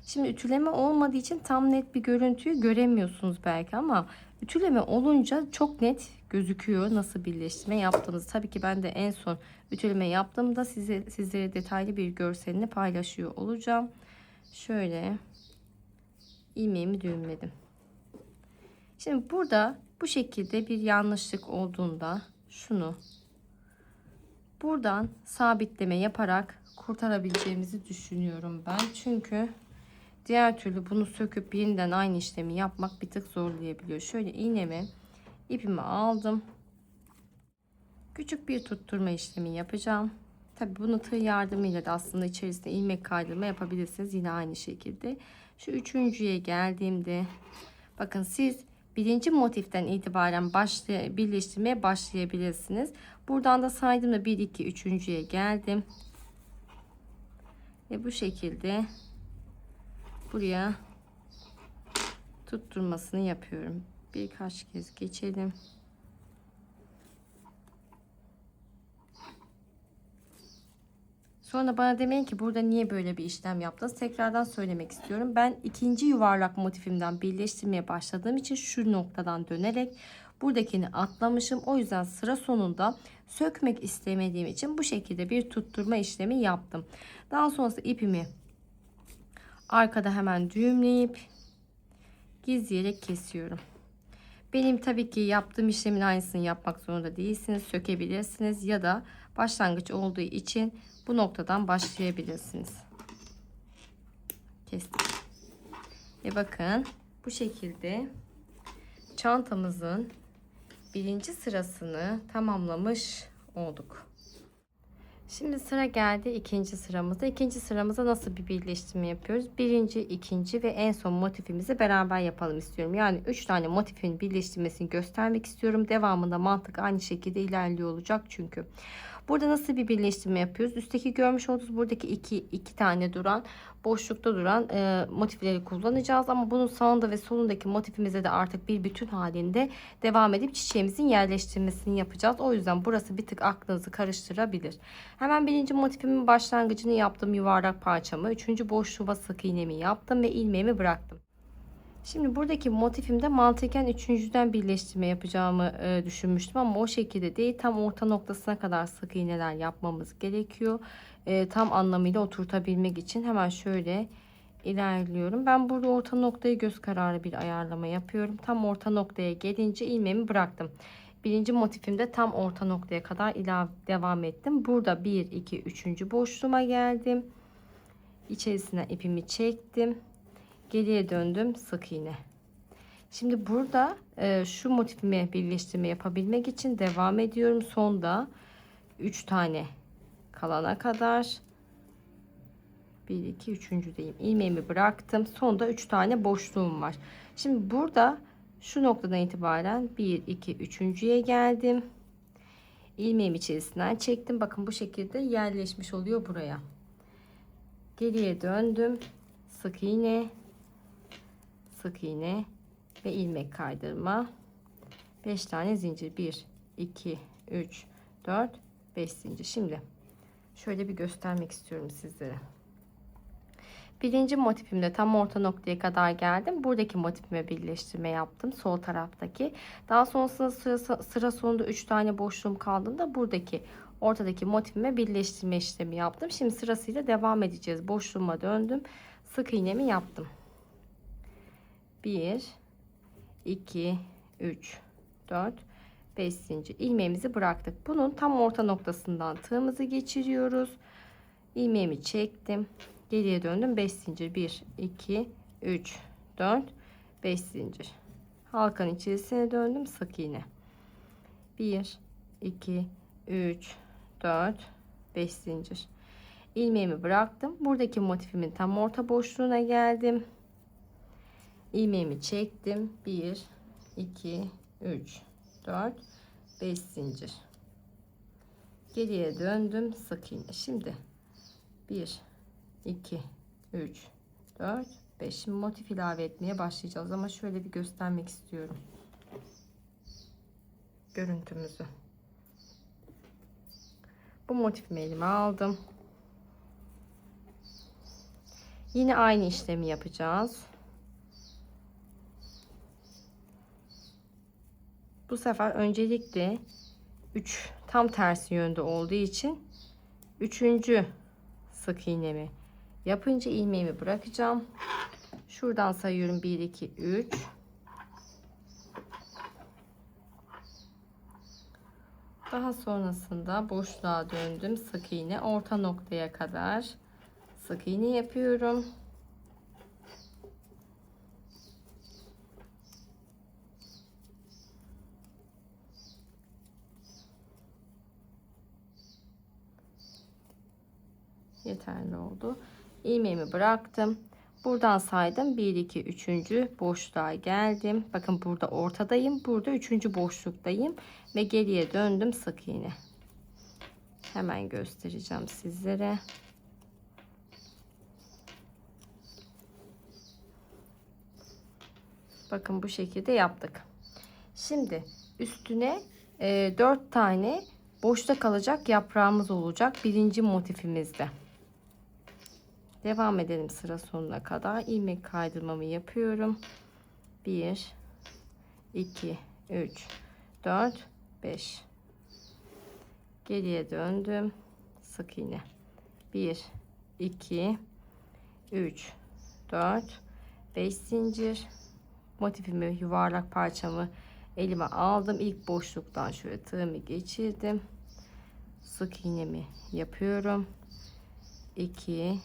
Şimdi ütüleme olmadığı için tam net bir görüntüyü göremiyorsunuz belki ama ütüleme olunca çok net gözüküyor nasıl birleştirme yaptığınız. Tabii ki ben de en son ütüleme yaptığımda sizlere detaylı bir görselini paylaşıyor olacağım. Şöyle ilmeğimi düğümledim. Şimdi burada bu şekilde bir yanlışlık olduğunda şunu buradan sabitleme yaparak kurtarabileceğimizi düşünüyorum ben. Çünkü diğer türlü bunu söküp yeniden aynı işlemi yapmak bir tık zorlayabiliyor. Şöyle iğnemi, ipimi aldım. Küçük bir tutturma işlemi yapacağım. Tabi bunu tığ yardımıyla da aslında içerisine ilmek kaydırma yapabilirsiniz. Yine aynı şekilde. Şu üçüncüye geldiğimde bakın siz birinci motiften itibaren birleştirmeye başlayabilirsiniz. Buradan da saydığımda 1, 2, üçüncüye geldim. Ve bu şekilde buraya tutturmasını yapıyorum. Birkaç kez geçelim. Sonra bana demeyin ki burada niye böyle bir işlem yaptınız. Tekrardan söylemek istiyorum. Ben ikinci yuvarlak motifimden birleştirmeye başladığım için şu noktadan dönerek buradakini atlamışım. O yüzden sıra sonunda sökmek istemediğim için bu şekilde bir tutturma işlemi yaptım. Daha sonrasında ipimi arkada hemen düğümleyip gizleyerek kesiyorum. Benim tabii ki yaptığım işlemin aynısını yapmak zorunda değilsiniz. Sökebilirsiniz ya da başlangıç olduğu için bu noktadan başlayabilirsiniz. Kestik. Bakın bu şekilde çantamızın birinci sırasını tamamlamış olduk. Şimdi sıra geldi ikinci sıramıza. İkinci sıramıza nasıl bir birleştirme yapıyoruz? Birinci, ikinci ve en son motifimizi beraber yapalım istiyorum. Yani 3 tane motifin birleştirmesini göstermek istiyorum. Devamında mantık aynı şekilde ilerliyor olacak çünkü. Burada nasıl bir birleştirme yapıyoruz? Üstteki görmüş olduğunuz buradaki iki tane duran boşlukta duran motifleri kullanacağız. Ama bunun sağında ve solundaki motifimize de artık bir bütün halinde devam edip çiçeğimizin yerleştirmesini yapacağız. O yüzden burası bir tık aklınızı karıştırabilir. Hemen birinci motifimin başlangıcını yaptım, yuvarlak parçamı. Üçüncü boşluğuma sık iğnemi yaptım ve ilmeğimi bıraktım. Şimdi buradaki motifimde mantıken üçüncüden birleştirme yapacağımı düşünmüştüm ama o şekilde değil. Tam orta noktasına kadar sık iğneler yapmamız gerekiyor. Tam anlamıyla oturtabilmek için hemen şöyle ilerliyorum. Ben burada orta noktayı göz kararı bir ayarlama yapıyorum. Tam orta noktaya gelince ilmeğimi bıraktım. Birinci motifimde tam orta noktaya kadar devam ettim. Burada 1, 2, 3. boşluğuma geldim. İçerisine ipimi çektim. Geriye döndüm, sık iğne. Şimdi burada şu motifimi birleştirme yapabilmek için devam ediyorum. Sonda 3 tane kalana kadar 1, 2, üçüncüdeyim. İlmeğimi bıraktım. Sonda 3 tane boşluğum var. Şimdi burada şu noktadan itibaren 1, 2, üçüncüye geldim. İlmeğimi içerisinden çektim. Bakın bu şekilde yerleşmiş oluyor buraya. Geriye döndüm. Sık iğne, sık iğne ve ilmek kaydırma. 5 tane zincir. 1, 2, 3, 4, 5 zincir. Şimdi şöyle bir göstermek istiyorum sizlere. Birinci motifimde tam orta noktaya kadar geldim. Buradaki motifime birleştirme yaptım. Sol taraftaki. Daha sonrasında sıra sonunda 3 tane boşluğum kaldığında buradaki ortadaki motifime birleştirme işlemi yaptım. Şimdi sırasıyla devam edeceğiz. Boşluğuma döndüm. Sık iğnemi yaptım. 1, 2, 3, 4, 5 zincir. İlmeğimizi bıraktık. Bunun tam orta noktasından tığımızı geçiriyoruz. İlmeğimi çektim. Geriye döndüm. 5 zincir. 1, 2, 3, 4, 5 zincir. Halkanın içerisine döndüm. Sık iğne. 1, 2, 3, 4, 5 zincir. İlmeğimi bıraktım. Buradaki motifimin tam orta boşluğuna geldim. İlmeğimi çektim. 1, 2, 3, 4, 5 zincir. Geriye döndüm. Sık iğne. Şimdi 1, 2, 3, 4, 5. Şimdi motif ilave etmeye başlayacağız ama şöyle bir göstermek istiyorum görüntümüzü. Bu motifimi elime aldım. Yine aynı işlemi yapacağız. Bu sefer öncelikle 3 tam tersi yönde olduğu için 3. sık iğnemi yapınca ilmeğimi bırakacağım. Şuradan sayıyorum. 1, 2, 3. Daha sonrasında boşluğa döndüm. Sık iğne orta noktaya kadar sık iğne yapıyorum. Yeterli oldu. İlmeğimi bıraktım. Buradan saydım. 1 2 3. boşluğa geldim. Bakın burada ortadayım. Burada 3. boşluktayım ve geriye döndüm. Sık iğne. Hemen göstereceğim sizlere. Bakın bu şekilde yaptık. Şimdi üstüne 4 tane boşta kalacak yaprağımız olacak birinci motifimizde. Devam edelim sıra sonuna kadar. İlmek kaydırmamı yapıyorum. 1 2 3 4 5. Geriye döndüm. Sık iğne. 1 2 3 4 5 zincir. Motifimi, yuvarlak parçamı elime aldım. İlk boşluktan şöyle tığımı geçirdim. Sık iğnemi yapıyorum. 2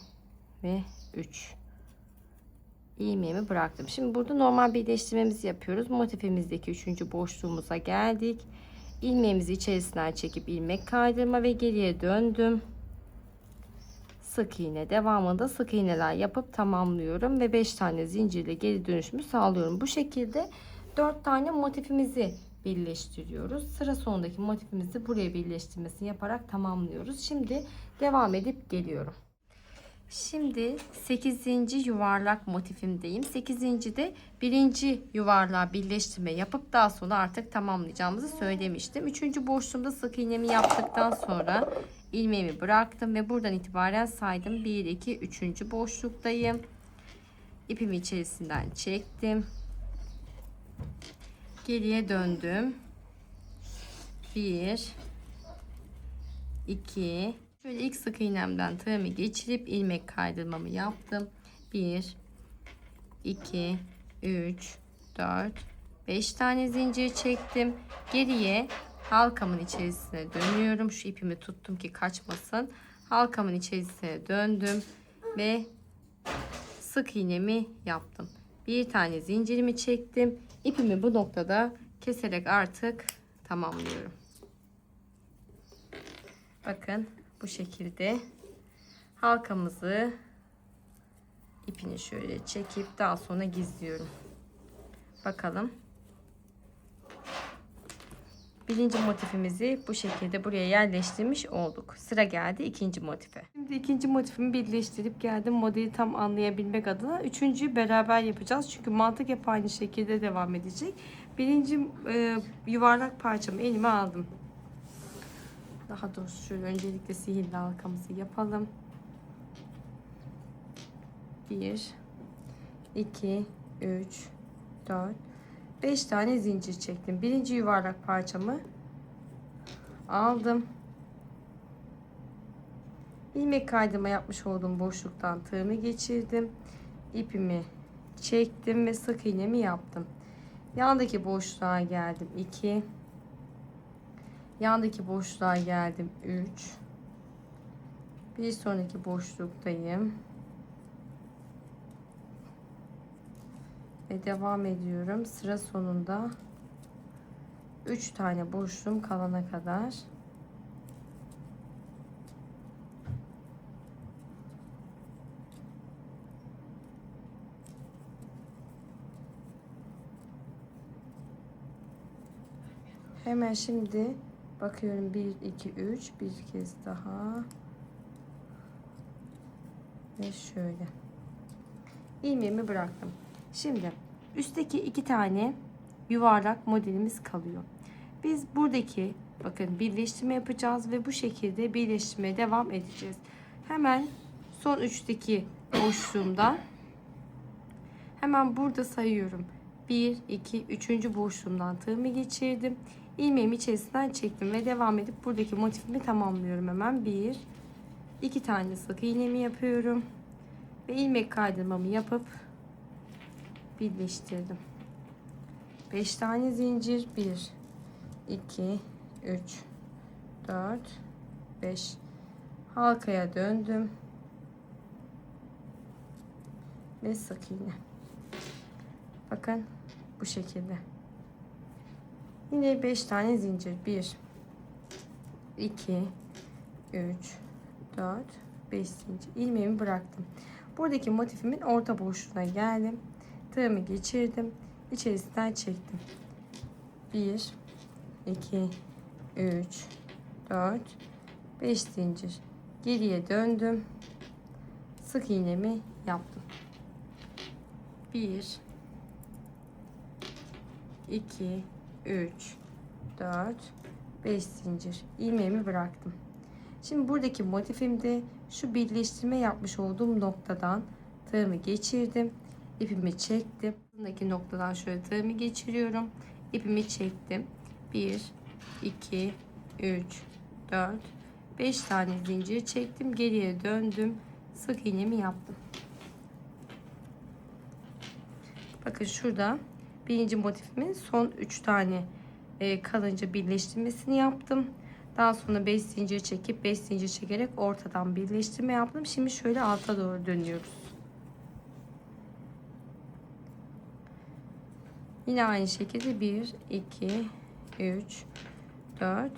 ve 3. İlmeğimi bıraktım. Şimdi burada normal birleştirmemizi yapıyoruz. Motifimizdeki 3. boşluğumuza geldik. İlmeğimizi içerisinden çekip ilmek kaydırma ve geriye döndüm. Sık iğne, devamında sık iğneler yapıp tamamlıyorum ve 5 tane zincirle geri dönüşümü sağlıyorum. Bu şekilde 4 tane motifimizi birleştiriyoruz. Sıra sonundaki motifimizi buraya birleştirmesini yaparak tamamlıyoruz. Şimdi devam edip geliyorum. Şimdi 8. yuvarlak motifimdeyim. 8. de birinci yuvarlağı birleştirme yapıp daha sonra artık tamamlayacağımızı söylemiştim. 3. boşluğumda sık iğnemi yaptıktan sonra ilmeğimi bıraktım ve buradan itibaren saydım. 1 2 3. boşluktayım. İpimi içerisinden çektim. Geriye döndüm. 1 2. Şöyle ilk sık iğnemden tığımı geçirip ilmek kaydırmamı yaptım. 1 2 3 4 5 tane zincir çektim. Geriye halkamın içerisine dönüyorum. Şu ipimi tuttum ki kaçmasın. Halkamın içerisine döndüm ve sık iğnemi yaptım. Bir tane zincirimi çektim. İpimi bu noktada keserek artık tamamlıyorum. Bakın bu şekilde halkamızı ipini şöyle çekip daha sonra gizliyorum. Bakalım. Birinci motifimizi bu şekilde buraya yerleştirmiş olduk. Sıra geldi ikinci motife. Şimdi ikinci motifimi birleştirip geldim. Modeli tam anlayabilmek adına. Üçüncüyü beraber yapacağız. Çünkü mantık hep aynı şekilde devam edecek. Birinci yuvarlak parçamı elime aldım. Daha doğrusu şöyle öncelikle sihirli halkamızı yapalım. 1 2 3 4 5 tane zincir çektim. Birinci yuvarlak parçamı aldım. İlmek kaydırma yapmış olduğum boşluktan tığımı geçirdim. İpimi çektim ve sık iğnemi yaptım. Yandaki boşluğa geldim. 2. Yandaki boşluğa geldim. 3. Bir sonraki boşluktayım. Ve devam ediyorum. Sıra sonunda 3 tane boşluğum kalana kadar. Hemen şimdi bakıyorum. 1 2 3 bir kez daha. Ve şöyle. İlmeğimi bıraktım. Şimdi üstteki 2 tane yuvarlak modelimiz kalıyor. Biz buradaki bakın birleştirme yapacağız ve bu şekilde birleştirmeye devam edeceğiz. Hemen son 3'teki boşluğumdan hemen burada sayıyorum. 1 2 3. boşluğumdan tığımı geçirdim. İlmeğimi içerisinden çektim ve devam edip buradaki motifimi tamamlıyorum. Hemen 1 2 tane sık iğnemi yapıyorum ve ilmek kaydırmamı yapıp birleştirdim. 5 tane zincir. 1 2 3 4, 5. Halkaya döndüm. Ve sık iğne. Bakın bu şekilde. Yine 5 tane zincir. 1, 2, 3, 4, 5 zincir. İlmeğimi bıraktım. Buradaki motifimin orta boşluğuna geldim. Tığımı geçirdim. İçerisinden çektim. 1, 2, 3, 4, 5 zincir. Geriye döndüm. Sık iğnemi yaptım. 1, 2, 3, 4, 5 zincir. İlmeğimi bıraktım. Şimdi buradaki motifimde şu birleştirme yapmış olduğum noktadan tığımı geçirdim. İpimi çektim. Buradaki noktadan şöyle tığımı geçiriyorum. İpimi çektim. 1, 2, 3, 4, 5 tane zincir çektim. Geriye döndüm. Sık iğnemi yaptım. Bakın şurada birinci motifimin son 3 tane kalınca birleştirmesini yaptım. Daha sonra 5 zincir çekip 5 zincir çekerek ortadan birleştirme yaptım. Şimdi şöyle alta doğru dönüyoruz. Yine aynı şekilde 1, 2, 3, 4,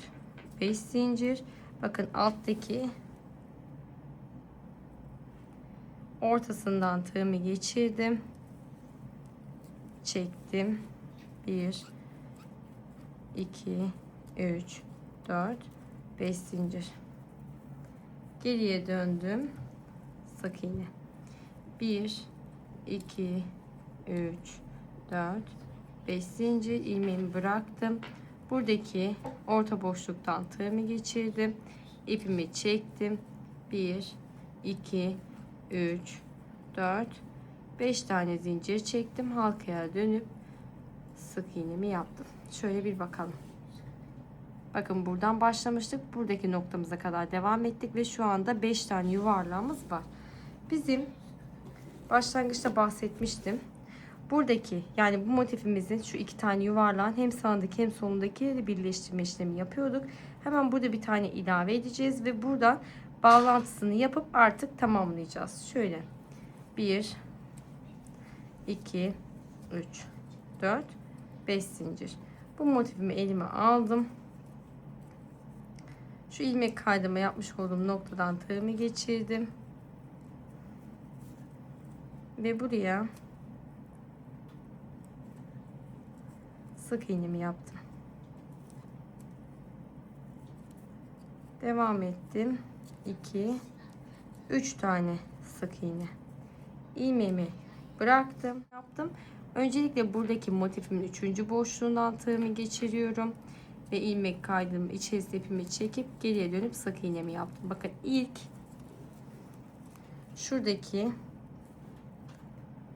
5 zincir. Bakın alttaki ortasından tığımı geçirdim. Çektim. 1, 2, 3, 4, 5 zincir. Geriye döndüm. Sık iğne. 1, 2, 3, 4, 5 zincir. İlmeğimi bıraktım. Buradaki orta boşluktan tığımı geçirdim. İpimi çektim. 1, 2, 3, 4, 5 tane zincir çektim. Halkaya dönüp sık iğnemi yaptım. Şöyle bir bakalım. Bakın buradan başlamıştık. Buradaki noktamıza kadar devam ettik ve şu anda 5 tane yuvarlağımız var. Bizim başlangıçta bahsetmiştim. Buradaki yani bu motifimizin şu 2 tane yuvarlağın hem sağındaki hem solundaki birleştirme işlemi yapıyorduk. Hemen burada bir tane ilave edeceğiz ve buradan bağlantısını yapıp artık tamamlayacağız. Şöyle 1, 2, 3, 4, 5 zincir. Bu motifimi elime aldım. Şu ilmek kaydırma yapmış olduğum noktadan tığımı geçirdim. Ve buraya sık iğnemi yaptım. Devam ettim. 2, 3 tane sık iğne. İlmeğimi bıraktım. Yaptım. Öncelikle buradaki motifimin 3. boşluğundan tığımı geçiriyorum. Ve ilmek kaydırma içerisine ipimi çekip geriye dönüp sık iğnemi yaptım. Bakın ilk şuradaki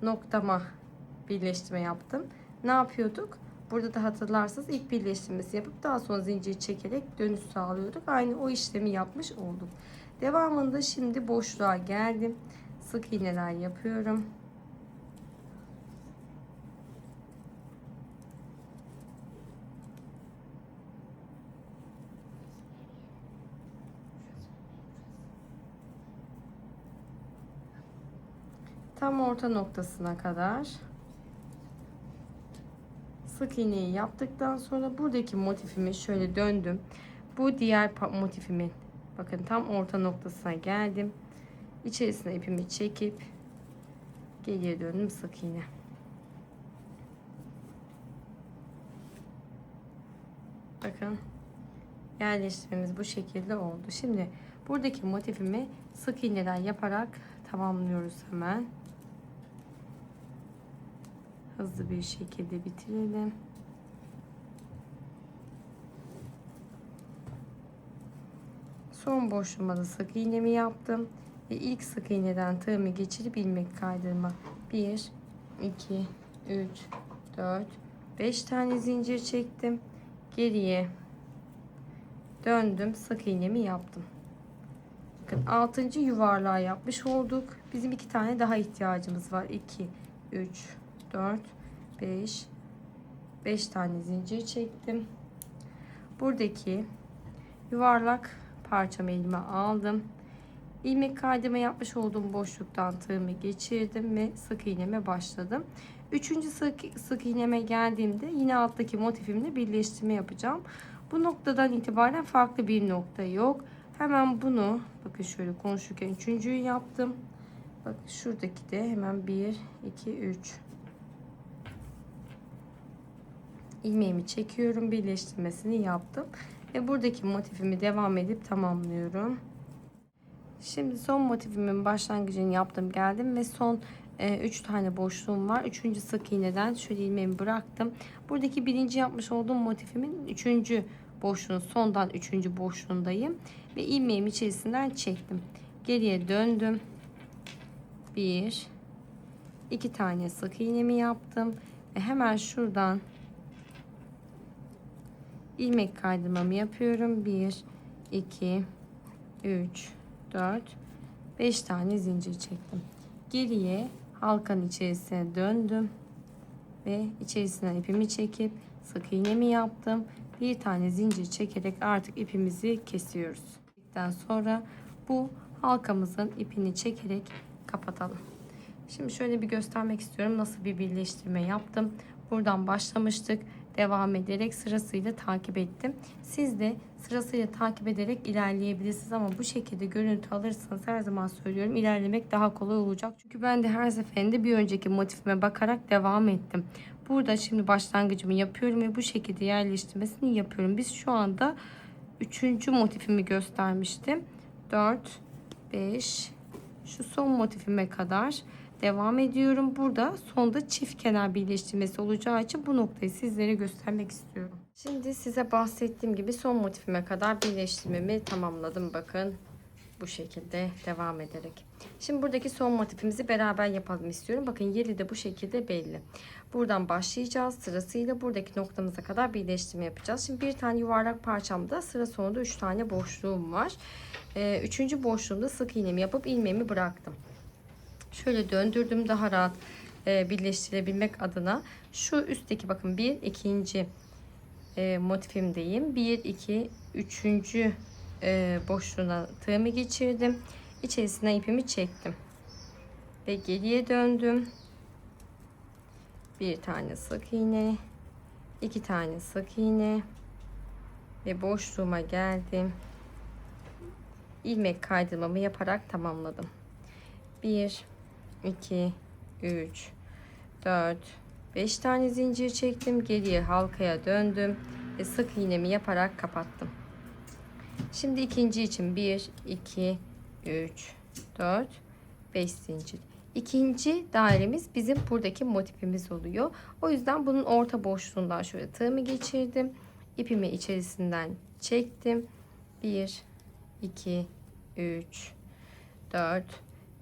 noktama birleştirme yaptım. Ne yapıyorduk? Burada da hatırlarsanız ilk birleştirmesi yapıp daha sonra zincir çekerek dönüş sağlıyorduk. Aynı o işlemi yapmış olduk. Devamında şimdi boşluğa geldim. Sık iğneler yapıyorum. Tam orta noktasına kadar sık iğneyi yaptıktan sonra buradaki motifimi şöyle döndüm. Bu diğer motifimin bakın tam orta noktasına geldim. İçerisine ipimi çekip geriye döndüm, sık iğne. Bakın yerleştirmemiz bu şekilde oldu. Şimdi buradaki motifimi sık iğneden yaparak tamamlıyoruz hemen. Hızlı bir şekilde bitirelim. Son boşluğuma da sık iğnemi yaptım. Ve ilk sık iğneden tığımı geçirip ilmek kaydırma. 1, 2, 3, 4, 5 tane zincir çektim. Geriye döndüm. Sık iğnemi yaptım. Bakın 6. yuvarlağı yapmış olduk. Bizim 2 tane daha ihtiyacımız var. 2, 3, 4, 5 tane zincir çektim. Buradaki yuvarlak parçamı elime aldım. İlmek kaydırma yapmış olduğum boşluktan tığımı geçirdim ve sık iğneme başladım. Üçüncü sık iğneme geldiğimde yine alttaki motifimle birleştirme yapacağım. Bu noktadan itibaren farklı bir nokta yok. Hemen bunu bakın şöyle konuşurken üçüncüyü yaptım. Bak şuradaki de hemen 1 2 3 ilmeğimi çekiyorum, birleştirmesini yaptım ve buradaki motifimi devam edip tamamlıyorum. Şimdi son motifimin başlangıcını yaptım, geldim ve son 3 tane boşluğum var. 3. sık iğneden şöyle ilmeğimi bıraktım. Buradaki birinci yapmış olduğum motifimin 3. boşluğun sondan 3. boşluğundayım ve ilmeğimi içerisinden çektim. Geriye döndüm. 1 2 tane sık iğnemi yaptım ve hemen şuradan ilmek kaydırmamı yapıyorum. 1 2 3 4 5 tane zincir çektim. Geriye halkanın içerisine döndüm ve içerisinden ipimi çekip sık iğnemi yaptım. Bir tane zincir çekerek artık ipimizi kesiyoruz. Daha sonra bu halkamızın ipini çekerek kapatalım. Şimdi şöyle bir göstermek istiyorum nasıl bir birleştirme yaptım. Buradan başlamıştık. Devam ederek sırasıyla takip ettim. Siz de sırasıyla takip ederek ilerleyebilirsiniz ama bu şekilde görüntü alırsanız her zaman söylüyorum ilerlemek daha kolay olacak. Çünkü ben de her seferinde bir önceki motifime bakarak devam ettim. Burada şimdi başlangıcımı yapıyorum ve bu şekilde yerleştirmesini yapıyorum. Biz şu anda 3. motifimi göstermiştim. 4 5 şu son motifime kadar devam ediyorum. Burada sonda çift kenar birleştirmesi olacağı için bu noktayı sizlere göstermek istiyorum. Şimdi size bahsettiğim gibi son motifime kadar birleştirmemi tamamladım. Bakın bu şekilde devam ederek. Şimdi buradaki son motifimizi beraber yapalım istiyorum. Bakın yeri de bu şekilde belli. Buradan başlayacağız. Sırasıyla buradaki noktamıza kadar birleştirme yapacağız. Şimdi bir tane yuvarlak parçamda sıra sonunda 3 tane boşluğum var. Üçüncü boşluğumda sık iğnemi yapıp ilmeğimi bıraktım. Şöyle döndürdüm daha rahat birleştirebilmek adına. Şu üstteki bakın bir ikinci motifimdeyim. 1 2 3. Boşluğuna tığımı geçirdim. İçerisine ipimi çektim. Ve geriye döndüm. Bir tane sık iğne, 2 tane sık iğne ve boşluğuma geldim. İlmek kaydırmamı yaparak tamamladım. 1 2 3 4 5 tane zincir çektim. Geriye halkaya döndüm ve sık iğnemi yaparak kapattım. Şimdi ikinci için 1 2 3 4 5 zincir. İkinci dairemiz bizim buradaki motifimiz oluyor. O yüzden bunun orta boşluğundan şöyle tığımı geçirdim. İpimi içerisinden çektim. 1 2 3 4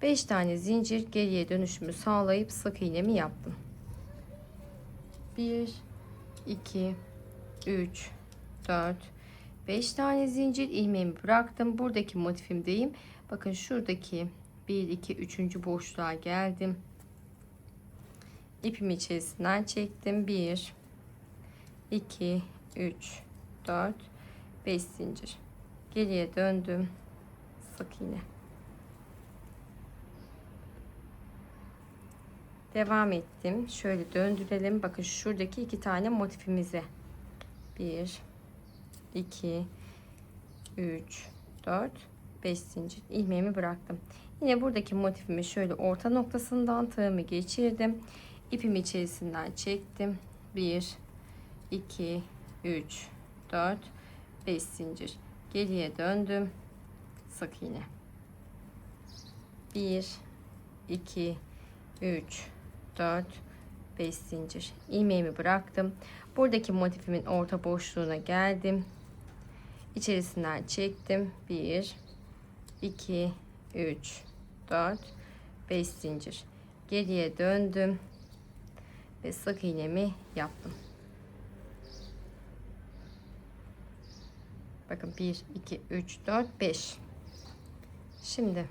5 tane zincir, geriye dönüşümü sağlayıp sık iğnemi yaptım. 1 2 3 4 5 tane zincir, ilmeğimi bıraktım. Buradaki motifimdeyim. Bakın şuradaki 1 2 3. boşluğa geldim. İpimi içerisinden çektim. 1 2 3 4 5 zincir. Geriye döndüm. Sık iğne. Devam ettim. Şöyle döndürelim. Bakın şuradaki 2 tane motifimize. 1 2 3 4 5 zincir, ilmeğimi bıraktım. Yine buradaki motifimi şöyle orta noktasından tığımı geçirdim. İpimi içerisinden çektim. 1 2 3 4 5 zincir. Geriye döndüm. Sık iğne. 1 2 3 4 5 zincir. İlmeğimi bıraktım. Buradaki motifimin orta boşluğuna geldim. İçerisinden çektim. 1 2 3 4 5 zincir. Geriye döndüm ve sık iğnemi yaptım. Bakın 1 2 3 4 5. Şimdi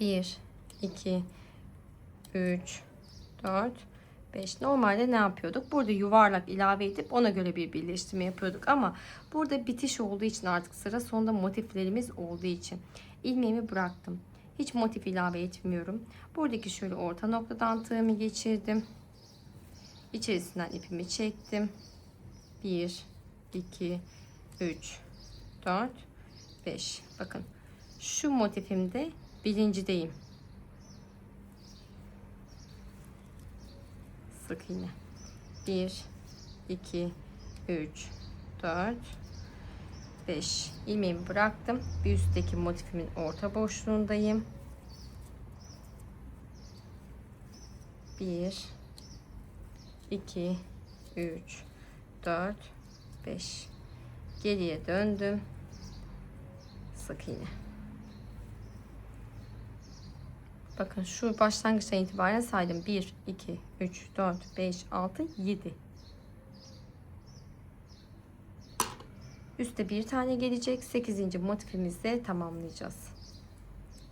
1 2 3 4 5. Normalde ne yapıyorduk? Burada yuvarlak ilave edip ona göre bir birleştirme yapıyorduk. Ama burada bitiş olduğu için, artık sıra sonunda motiflerimiz olduğu için ilmeğimi bıraktım. Hiç motif ilave etmiyorum. Buradaki şöyle orta noktadan tığımı geçirdim. İçerisinden ipimi çektim. 1, 2, 3, 4, 5. Bakın şu motifimde birincideyim. Sık iğne. 1, 2, 3, 4, 5. İlmeğimi bıraktım. Bir üstteki motifimin orta boşluğundayım. 1, 2, 3, 4, 5. Geriye döndüm. Sık iğne. Bakın şu başlangıçtan itibaren saydım. 1, 2, 3, 4, 5, 6, 7. Üste bir tane gelecek. 8. motifimizde tamamlayacağız.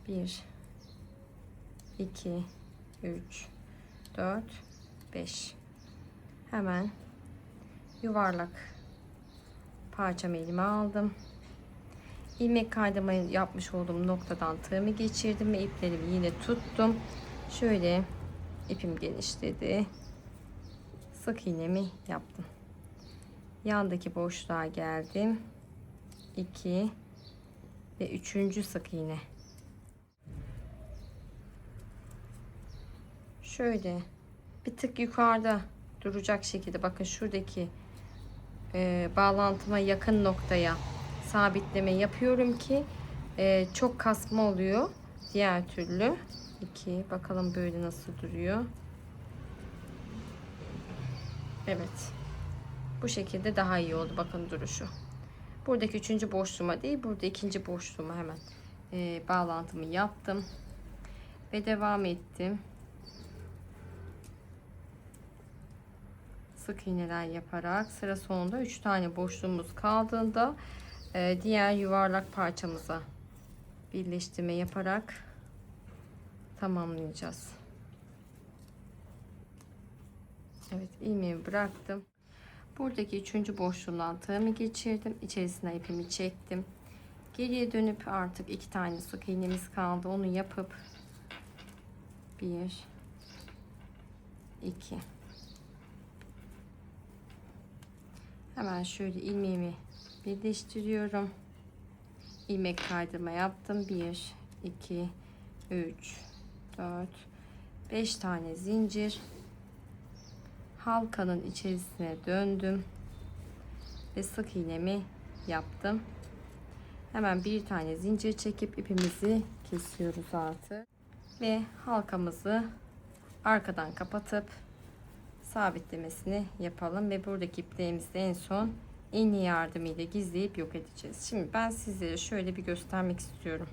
1, 2, 3, 4, 5. Hemen yuvarlak parçamı elime aldım. İlmek kaydırmayı yapmış olduğum noktadan tığımı geçirdim ve iplerimi yine tuttum. Şöyle ipim genişledi. Sık iğnemi yaptım. Yandaki boşluğa geldim. 2 ve 3. sık iğne. Şöyle bir tık yukarıda duracak şekilde, bakın şuradaki bağlantıma yakın noktaya sabitleme yapıyorum ki çok kasma oluyor diğer türlü. 2, bakalım böyle nasıl duruyor. Evet, bu şekilde daha iyi oldu, bakın duruşu. Buradaki 3. boşluğuma değil, burada 2. boşluğuma hemen bağlantımı yaptım ve devam ettim. Sık iğneler yaparak sıra sonunda 3 tane boşluğumuz kaldığında diğer yuvarlak parçamıza birleştirme yaparak tamamlayacağız. Evet, ilmeğimi bıraktım. Buradaki 3. boşluğundan tığımı geçirdim. İçerisine ipimi çektim. Geriye dönüp artık 2 tane sık iğnemiz kaldı. Onu yapıp 1, 2. Hemen şöyle ilmeğimi birleştiriyorum. İlmek kaydırma yaptım. 1, 2, 3, 4, 5 tane zincir. Halkanın içerisine döndüm ve sık iğnemi yaptım. Hemen bir tane zincir çekip ipimizi kesiyoruz artık ve halkamızı arkadan kapatıp sabitlemesini yapalım ve buradaki iplerimizi en son iğne yardımıyla gizleyip yok edeceğiz. Şimdi ben sizlere şöyle bir göstermek istiyorum.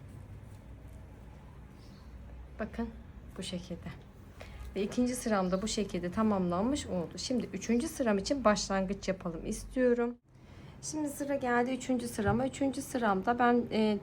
Bakın bu şekilde. Ve 2. sıramda bu şekilde tamamlanmış oldu. Şimdi 3. sıram için başlangıç yapalım istiyorum. Şimdi sıra geldi 3. sırama. 3. sıramda ben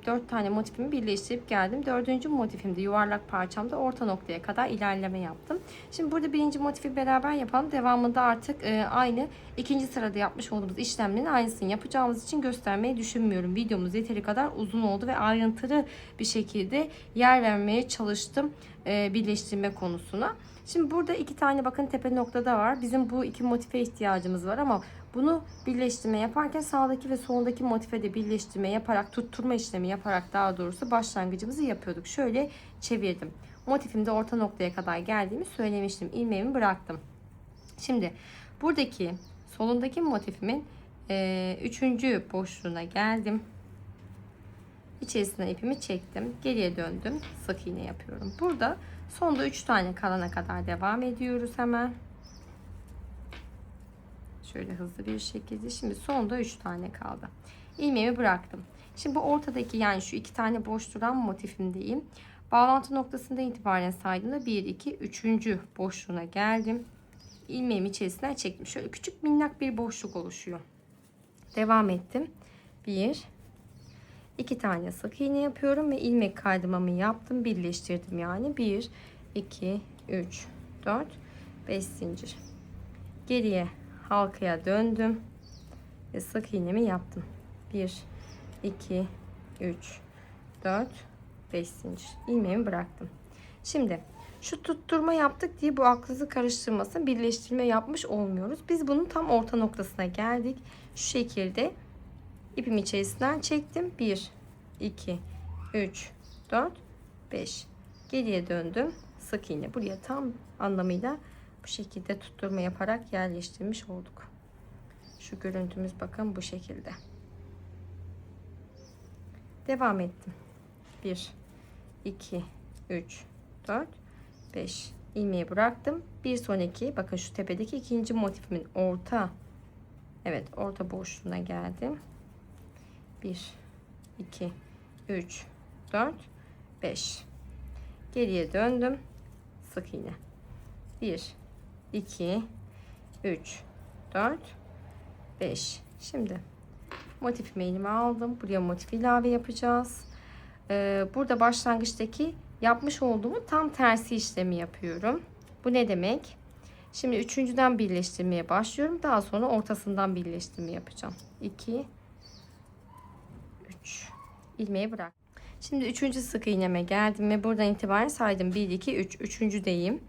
4 tane motifimi birleştirip geldim. 4. motifimde yuvarlak parçamda orta noktaya kadar ilerleme yaptım. Şimdi burada 1. motifi beraber yapalım. Devamında artık aynı 2. sırada yapmış olduğumuz işlemlerin aynısını yapacağımız için göstermeyi düşünmüyorum. Videomuz yeteri kadar uzun oldu ve ayrıntılı bir şekilde yer vermeye çalıştım birleştirme konusuna. Şimdi burada 2 tane bakın tepe noktada var. Bizim bu 2 motife ihtiyacımız var ama bunu birleştirme yaparken sağdaki ve soldaki motife de birleştirme yaparak, tutturma işlemi yaparak daha doğrusu başlangıcımızı yapıyorduk. Şöyle çevirdim. Motifimde orta noktaya kadar geldiğimi söylemiştim. İlmeğimi bıraktım. Şimdi buradaki solundaki motifimin 3. boşluğuna geldim. İçerisine ipimi çektim. Geriye döndüm. Sık iğne yapıyorum. Burada sonda 3 tane kalana kadar devam ediyoruz hemen. Şöyle hızlı bir şekilde. Şimdi sonda 3 tane kaldı. İlmeğimi bıraktım. Şimdi bu ortadaki, yani şu 2 tane boş duran motifimdeyim. Bağlantı noktasından itibaren saydığımda 1, 2, 3. boşluğuna geldim. İlmeğimi içerisinden çektim. Şöyle küçük minnak bir boşluk oluşuyor. Devam ettim. 1, 2 tane sık iğne yapıyorum ve ilmek kaydırmamı yaptım. Birleştirdim yani. 1, 2, 3, 4, 5 zincir. Geriye halkaya döndüm ve sık iğnemi yaptım. 1 2 3 4 5 zincir. İlmeğimi bıraktım. Şimdi şu tutturma yaptık diye bu aklınızı karıştırmasın, birleştirme yapmış olmuyoruz. Biz bunun tam orta noktasına geldik. Şu şekilde ipimi içerisinden çektim. 1 2 3 4 5. Geriye döndüm. Sık iğne. Buraya tam anlamıyla bu şekilde tutturma yaparak yerleştirmiş olduk. Şu görüntümüz bakın bu şekilde. Devam ettim. 1 2 3 4 5 ilmeği bıraktım. Bir sonraki bakın şu tepedeki ikinci motifimin orta boşluğuna geldim. 1 2 3 4 5 geriye döndüm. Sık iğne. 1 2 3 4 5. Şimdi motifimi elime aldım. Buraya motif ilave yapacağız. Burada başlangıçtaki yapmış olduğumu tam tersi işlemi yapıyorum. Bu ne demek? Şimdi üçüncüden birleştirmeye başlıyorum. Daha sonra ortasından birleştirme yapacağım. 2 3 ilmeği bırak. Şimdi üçüncü sık iğneme geldim ve buradan itibaren saydım. 1 2 3. Üçüncüdeyim.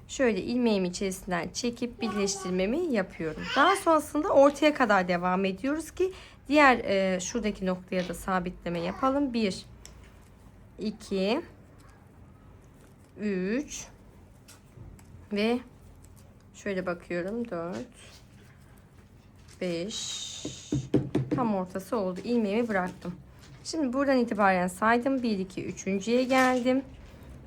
Şöyle ilmeğimi içerisinden çekip birleştirmemi yapıyorum. Daha sonrasında ortaya kadar devam ediyoruz ki diğer şuradaki noktaya da sabitleme yapalım. 1 2 3 ve şöyle bakıyorum 4 5 tam ortası oldu. İlmeğimi bıraktım. Şimdi buradan itibaren saydım. 1 2 3.'ye geldim.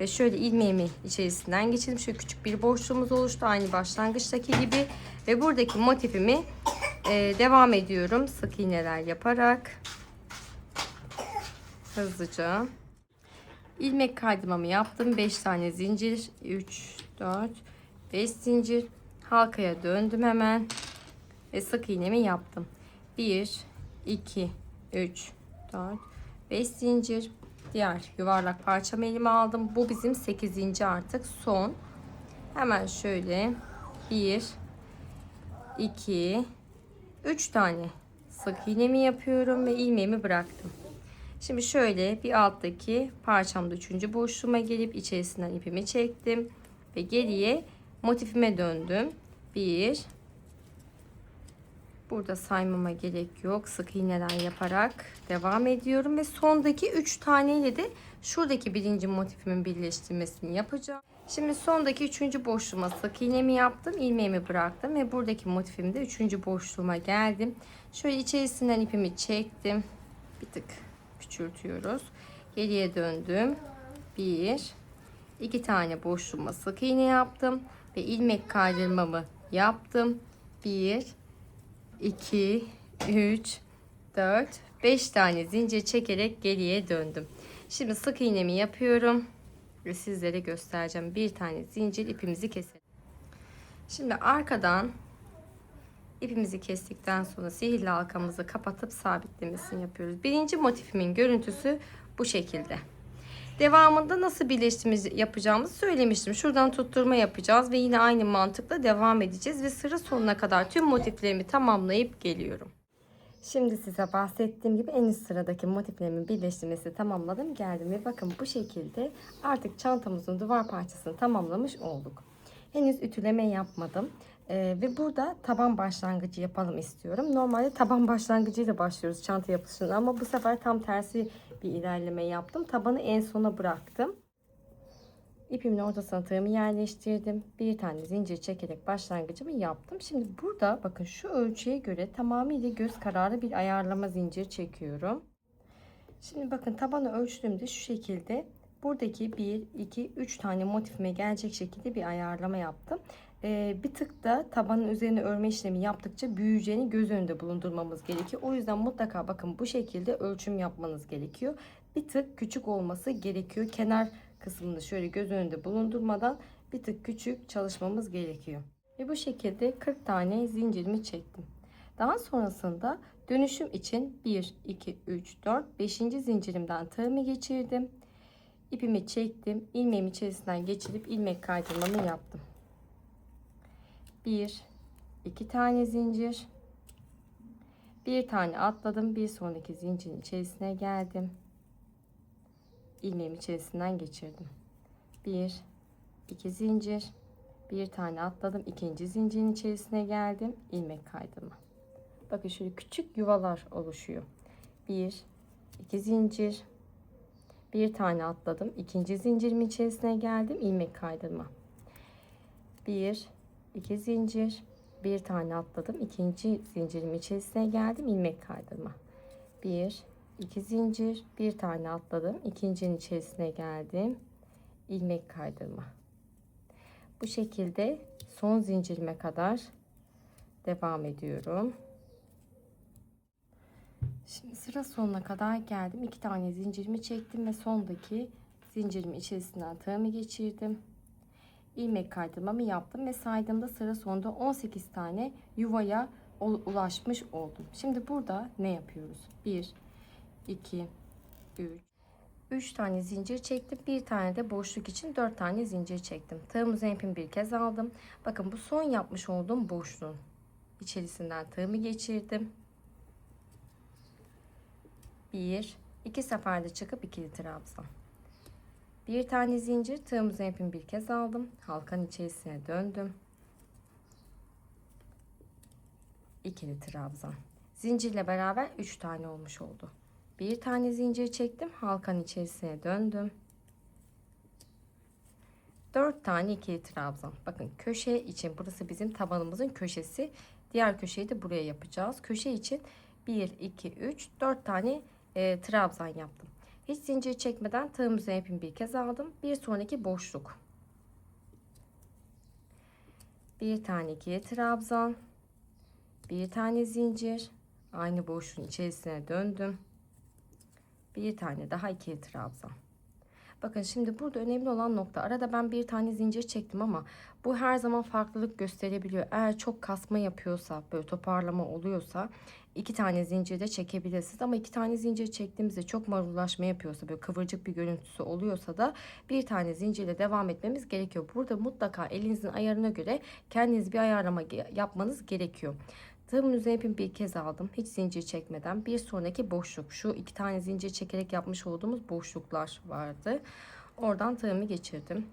Ve şöyle ilmeğimi içerisinden geçirdim. Şöyle küçük bir boşluğumuz oluştu. Aynı başlangıçtaki gibi. Ve buradaki motifimi devam ediyorum. Sık iğneler yaparak. Hızlıca. İlmek kaydırmamı yaptım. 5 tane zincir. 3, 4, 5 zincir. Halkaya döndüm hemen. Ve sık iğnemi yaptım. 1, 2, 3, 4, 5 zincir. Diğer yuvarlak parçamı elime aldım. Bu bizim 8. artık son. Hemen şöyle 1 2 3 tane sık iğnemi yapıyorum ve ilmeğimi bıraktım. Şimdi şöyle bir alttaki parçamda 3. boşluğuma gelip içerisinden ipimi çektim ve geriye motifime döndüm. 1 Burada saymama gerek yok. Sık iğneler yaparak devam ediyorum ve sondaki 3 taneyle de şuradaki birinci motifimin birleştirmesini yapacağım. Şimdi sondaki 3. boşluğuma sık iğnemi yaptım. İlmeğimi bıraktım ve buradaki motifimde 3. boşluğuma geldim. Şöyle içerisinden ipimi çektim. Bir tık küçültüyoruz. Geriye döndüm. 1 2 tane boşluğuma sık iğne yaptım ve ilmek kaydırmamı yaptım. 1 2 3 4 5 tane zincir çekerek geriye döndüm. Şimdi sık iğnemi yapıyorum ve sizlere göstereceğim. Bir tane zincir ipimizi keselim. Şimdi arkadan ipimizi kestikten sonra sihirli halkamızı kapatıp sabitlemesini yapıyoruz. Birinci motifimin görüntüsü bu şekilde. Devamında nasıl birleştirme yapacağımızı söylemiştim. Şuradan tutturma yapacağız ve yine aynı mantıkla devam edeceğiz ve sıra sonuna kadar tüm motiflerimi tamamlayıp geliyorum. Şimdi size bahsettiğim gibi en üst sıradaki motiflerimin birleştirmesi tamamladım, geldim ve bakın bu şekilde artık çantamızın duvar parçasını tamamlamış olduk. Henüz ütüleme yapmadım. Ve burada taban başlangıcı yapalım istiyorum. Normalde taban başlangıcıyla başlıyoruz çanta yapışına ama bu sefer tam tersi bir ilerleme yaptım. Tabanı en sona bıraktım. İpimin ortasına tığımı yerleştirdim. Bir tane zincir çekerek başlangıcımı yaptım. Şimdi burada bakın şu ölçüye göre tamamıyla göz kararı bir ayarlama zincir çekiyorum. Şimdi bakın tabanı ölçtüğümde şu şekilde buradaki 1, 2, 3 tane motifime gelecek şekilde bir ayarlama yaptım. Bir tık da tabanın üzerine örme işlemi yaptıkça büyüyeceğini göz önünde bulundurmamız gerekiyor. O yüzden mutlaka bakın bu şekilde ölçüm yapmanız gerekiyor. Bir tık küçük olması gerekiyor. Kenar kısmını şöyle göz önünde bulundurmadan bir tık küçük çalışmamız gerekiyor. Ve bu şekilde 40 tane zincirimi çektim. Daha sonrasında dönüşüm için 1, 2, 3, 4, 5. zincirimden tığımı geçirdim. İpimi çektim. İlmeğimi içerisinden geçirip ilmek kaydırmamı yaptım. Bir, iki tane zincir, bir tane atladım, bir sonraki zincirin içerisine geldim, ilmeğim içerisinden geçirdim. Bir, iki zincir, bir tane atladım, ikinci zincirin içerisine geldim, ilmek kaydırma. Bakın şöyle küçük yuvalar oluşuyor. Bir, iki zincir, bir tane atladım, ikinci zincirimin içerisine geldim, ilmek kaydırma. Bir, iki zincir, bir tane atladım, ikinci zincirimin içerisine geldim, ilmek kaydırma. Bir, iki zincir, bir tane atladım, ikincinin içerisine geldim, ilmek kaydırma. Bu şekilde son zincirime kadar devam ediyorum. Şimdi sıra sonuna kadar geldim. 2 tane zincirimi çektim ve sondaki zincirimin içerisinden tığımı geçirdim. İlmek kaydırmamı yaptım ve saydığımda sıra sonunda 18 tane yuvaya ulaşmış oldum. Şimdi burada ne yapıyoruz? 1, 2, 3 tane zincir çektim. Bir tane de boşluk için 4 tane zincir çektim. Tığımızın ipini bir kez aldım. Bakın bu son yapmış olduğum boşluğun içerisinden tığımı geçirdim. 1, 2 seferde çıkıp ikili trabzan. Bir tane zincir, tığımızın ipini bir kez aldım. Halkanın içerisine döndüm. İkili trabzan. Zincirle beraber 3 tane olmuş oldu. Bir tane zincir çektim, halkanın içerisine döndüm. 4 tane ikili trabzan. Bakın köşe için burası bizim tabanımızın köşesi. Diğer köşeyi de buraya yapacağız. Köşe için 1, 2, 3, 4 tane trabzan yaptım. Hiç zincir çekmeden tığımızın ipini bir kez aldım. Bir sonraki boşluk. Bir tane ikili trabzan. Bir tane zincir. Aynı boşluğun içerisine döndüm. Bir tane daha ikili trabzan. Bakın şimdi burada önemli olan nokta, arada ben bir tane zincir çektim ama bu her zaman farklılık gösterebiliyor. Eğer çok kasma yapıyorsa, böyle toparlama oluyorsa 2 tane zincir de çekebilirsiniz. Ama 2 tane zincir çektiğimizde çok marullaşma yapıyorsa, böyle kıvırcık bir görüntüsü oluyorsa da bir tane zincirle devam etmemiz gerekiyor. Burada mutlaka elinizin ayarına göre kendiniz bir ayarlama yapmanız gerekiyor. Tığımın üzerine ipimi bir kez aldım. Hiç zincir çekmeden bir sonraki boşluk. Şu 2 tane zincir çekerek yapmış olduğumuz boşluklar vardı. Oradan tığımı geçirdim.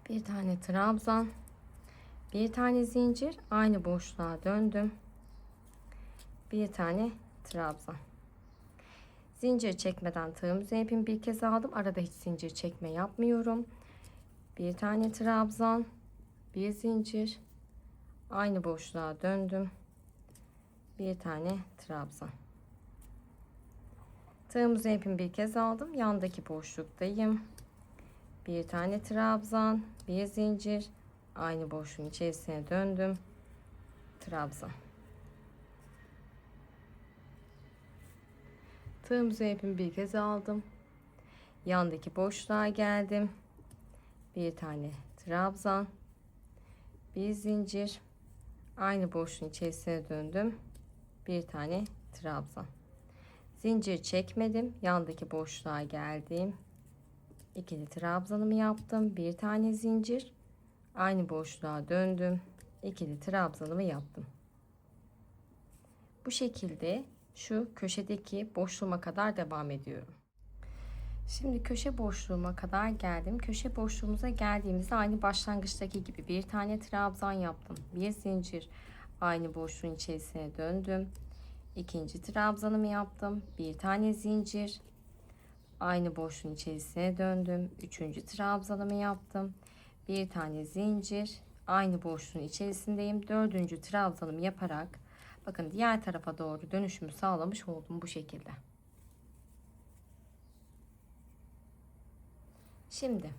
Bir tane trabzan. Bir tane zincir. Aynı boşluğa döndüm. Bir tane trabzan. Zincir çekmeden tığımın üzerine ipimi bir kez aldım. Arada hiç zincir çekme yapmıyorum. Bir tane trabzan. Bir zincir. Aynı boşluğa döndüm. Bir tane trabzan. Tığımızın ipimi bir kez aldım. Yandaki boşluktayım. Bir tane trabzan, bir zincir. Aynı boşluğun içerisine döndüm. Trabzan. Tığımızın ipimi bir kez aldım. Yandaki boşluğa geldim. Bir tane trabzan, bir zincir. Aynı boşluğun içerisine döndüm. Bir tane trabzan. Zincir çekmedim. Yandaki boşluğa geldim. İkili trabzanımı yaptım. Bir tane zincir. Aynı boşluğa döndüm. İkili trabzanımı yaptım. Bu şekilde şu köşedeki boşluğuma kadar devam ediyorum. Şimdi köşe boşluğuma kadar geldim. Köşe boşluğumuza geldiğimizde aynı başlangıçtaki gibi bir tane trabzan yaptım. Bir zincir. Aynı boşluğun içerisine döndüm. İkinci trabzanımı yaptım. Bir tane zincir. Aynı boşluğun içerisine döndüm. Üçüncü trabzanımı yaptım. Bir tane zincir. Aynı boşluğun içerisindeyim. Dördüncü trabzanımı yaparak bakın diğer tarafa doğru dönüşümü sağlamış oldum bu şekilde. Şimdi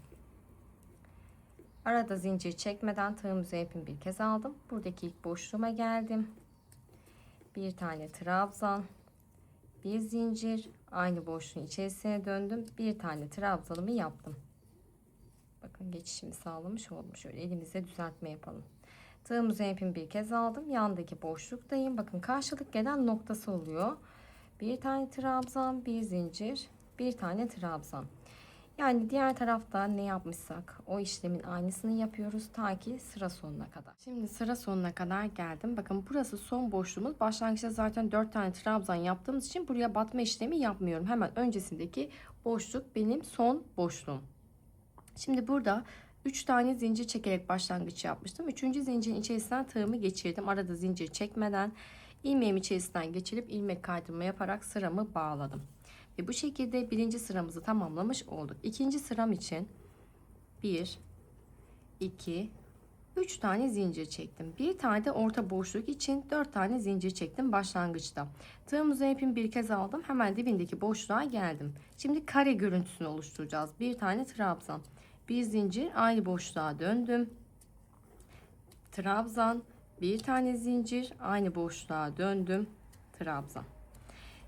arada zincir çekmeden tığımızı ipimi bir kez aldım. Buradaki ilk boşluğuma geldim. Bir tane trabzan, bir zincir, aynı boşluğun içerisine döndüm. Bir tane trabzanımı yaptım. Bakın geçişimi sağlamış oldum. Şöyle elimizle düzeltme yapalım. Tığımızın ipimi bir kez aldım. Yandaki boşluktayım. Bakın karşılık gelen noktası oluyor. Bir tane trabzan, bir zincir, bir tane trabzan. Yani diğer tarafta ne yapmışsak o işlemin aynısını yapıyoruz ta ki sıra sonuna kadar. Şimdi sıra sonuna kadar geldim. Bakın burası son boşluğumuz. Başlangıçta zaten 4 tane trabzan yaptığımız için buraya batma işlemi yapmıyorum. Hemen öncesindeki boşluk benim son boşluğum. Şimdi burada 3 tane zincir çekerek başlangıç yapmıştım. 3. zincirin içerisinden tığımı geçirdim. Arada zincir çekmeden ilmeğimi içerisinden geçirip ilmek kaydırma yaparak sıramı bağladım. Ve bu şekilde birinci sıramızı tamamlamış olduk. İkinci sıram için 1, 2, 3 tane zincir çektim. Bir tane de orta boşluk için 4 tane zincir çektim başlangıçta. Tığımızı ipimi bir kez aldım. Hemen dibindeki boşluğa geldim. Şimdi kare görüntüsünü oluşturacağız. Bir tane trabzan, bir zincir, aynı boşluğa döndüm. Trabzan, bir tane zincir, aynı boşluğa döndüm. Trabzan.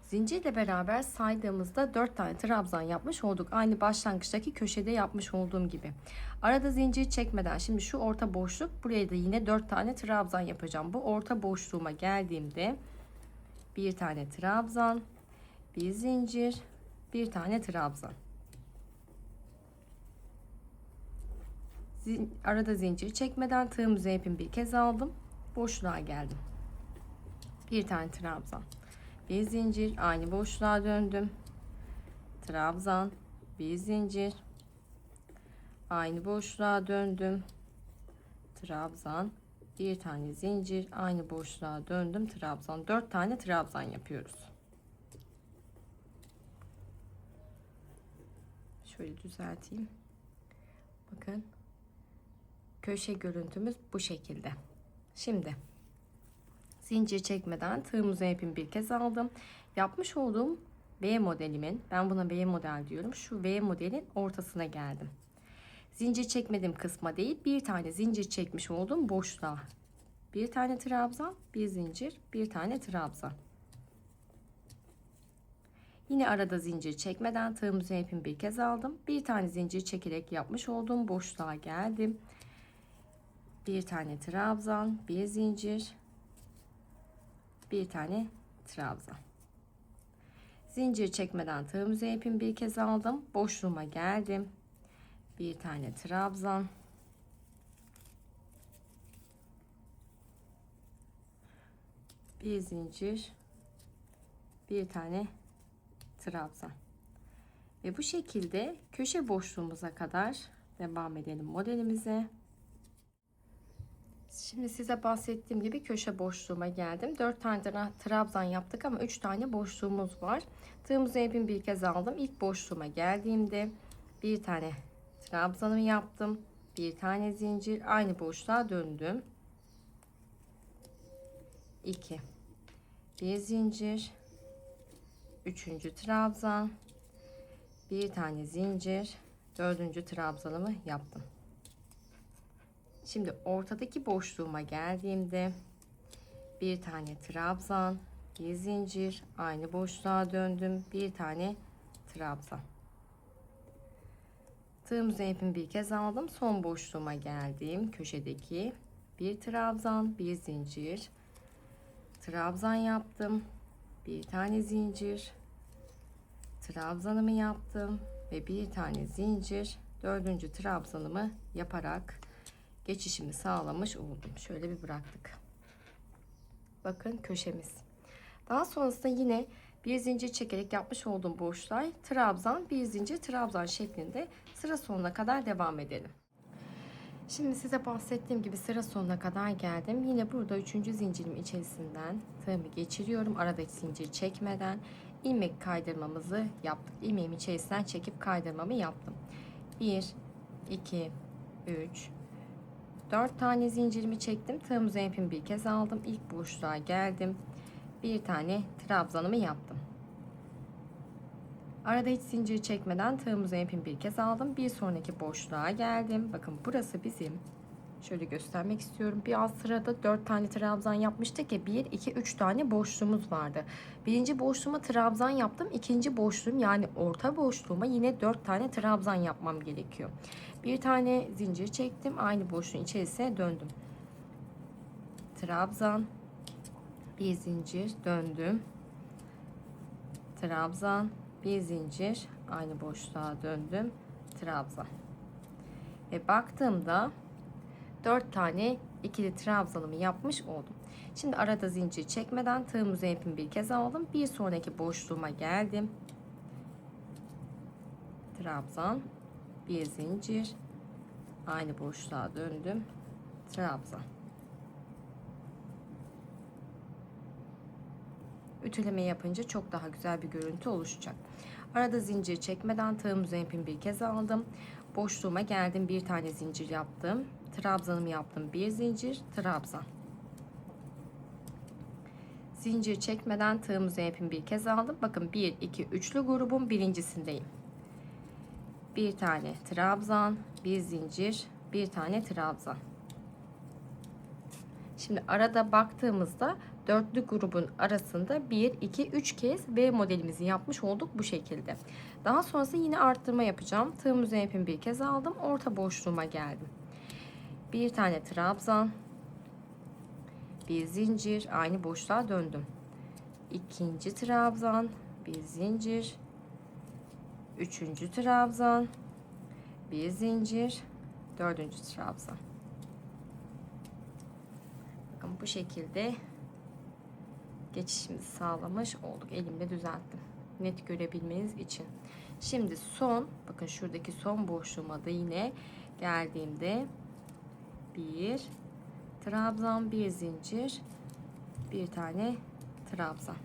Zincirle beraber saydığımızda 4 tane trabzan yapmış olduk. Aynı başlangıçtaki köşede yapmış olduğum gibi. Arada zincir çekmeden şimdi şu orta boşluk, buraya da yine 4 tane trabzan yapacağım. Bu orta boşluğuma geldiğimde bir tane trabzan, bir zincir, bir tane trabzan. Arada zincir çekmeden tığımızı ipimi bir kez aldım. Boşluğa geldim. Bir tane trabzan, bir zincir, aynı boşluğa döndüm. Trabzan, bir zincir, aynı boşluğa döndüm. Trabzan, bir tane zincir, aynı boşluğa döndüm. Trabzan. 4 tane trabzan yapıyoruz. Şöyle düzelteyim. Bakın. Köşe görüntümüz bu şekilde. Şimdi zincir çekmeden tığımızı ipimi bir kez aldım. Yapmış olduğum V modelimin, ben buna V model diyorum, şu V modelin ortasına geldim. Zincir çekmediğim kısma değil, bir tane zincir çekmiş olduğum boşluğa. Bir tane trabzan, bir zincir, bir tane trabzan. Yine arada zincir çekmeden tığımızı ipimi bir kez aldım. Bir tane zincir çekerek yapmış olduğum boşluğa geldim. Bir tane trabzan, bir zincir, bir tane trabzan. Zincir çekmeden tığımızı ipimi bir kez aldım. Boşluğuma geldim. Bir tane trabzan, bir zincir, bir tane trabzan. Ve bu şekilde köşe boşluğumuza kadar devam edelim modelimize. Şimdi size bahsettiğim gibi köşe boşluğuma geldim. 4 tane trabzan yaptık ama 3 tane boşluğumuz var. Tığımızı ipimi bir kez aldım. İlk boşluğuma geldiğimde bir tane trabzanımı yaptım. Bir tane zincir, aynı boşluğa döndüm. 2, bir zincir, 3. trabzan, bir tane zincir, 4. trabzanımı yaptım. Şimdi ortadaki boşluğuma geldiğimde bir tane trabzan, bir zincir, aynı boşluğa döndüm, bir tane trabzan. Tığımızı ipimi bir kez aldım. Son boşluğuma geldim. Köşedeki bir trabzan, bir zincir, trabzan yaptım. Bir tane zincir, trabzanımı yaptım ve bir tane zincir, 4. trabzanımı yaparak geçişimi sağlamış oldum. Şöyle bir bıraktık. Bakın köşemiz. Daha sonrasında yine bir zincir çekerek yapmış olduğum boşluğa trabzan, bir zincir, trabzan şeklinde sıra sonuna kadar devam edelim. Şimdi size bahsettiğim gibi sıra sonuna kadar geldim. Yine burada 3. zincirim içerisinden tığımı geçiriyorum. Arada zincir çekmeden ilmek kaydırmamızı yaptık. İlmeğimi içerisinden çekip kaydırmamı yaptım. 1, 2, 3, 4 tane zincirimi çektim. Tığımızı ipimi bir kez aldım. İlk boşluğa geldim. Bir tane trabzanımı yaptım. Arada hiç zincir çekmeden tığımızı ipimi bir kez aldım. Bir sonraki boşluğa geldim. Bakın burası bizim. Şöyle göstermek istiyorum. Bir alt sırada 4 tane trabzan yapmıştık ya. 1, 2, 3 tane boşluğumuz vardı. Birinci boşluğuma trabzan yaptım. İkinci boşluğum yani orta boşluğuma yine 4 tane trabzan yapmam gerekiyor. Bir tane zincir çektim. Aynı boşluğun içerisine döndüm. Trabzan, bir zincir, döndüm. Trabzan, bir zincir, aynı boşluğa döndüm. trabzan. Ve baktığımda 4 tane ikili trabzanımı yapmış oldum. Şimdi arada zincir çekmeden tığımızı ipimi bir kez aldım. Bir sonraki boşluğuma geldim. Trabzan, bir zincir, aynı boşluğa döndüm. Trabzan. Ütüleme yapınca çok daha güzel bir görüntü oluşacak. Arada zincir çekmeden tığımızı ipimi bir kez aldım. Boşluğuma geldim. Bir tane zincir yaptım. Trabzanımı yaptım. Bir zincir, trabzan. Zincir çekmeden tığımızı ipimi bir kez aldım. Bakın 1, 2, üçlü grubun birincisindeyim. Bir tane trabzan, bir zincir, bir tane trabzan. Şimdi arada baktığımızda dörtlü grubun arasında 1, 2, 3 kez V modelimizi yapmış olduk bu şekilde. Daha sonrasında yine arttırma yapacağım. Tığımızı ipimi bir kez aldım. Orta boşluğuma geldim. Bir tane trabzan, bir zincir, aynı boşluğa döndüm. İkinci trabzan, bir zincir, üçüncü trabzan, bir zincir, dördüncü trabzan. Bakın bu şekilde geçişimizi sağlamış olduk. Elimle düzelttim, net görebilmeniz için. Şimdi son, bakın şuradaki son boşluğuma da yine geldiğimde bir trabzan, bir zincir, bir tane trabzan.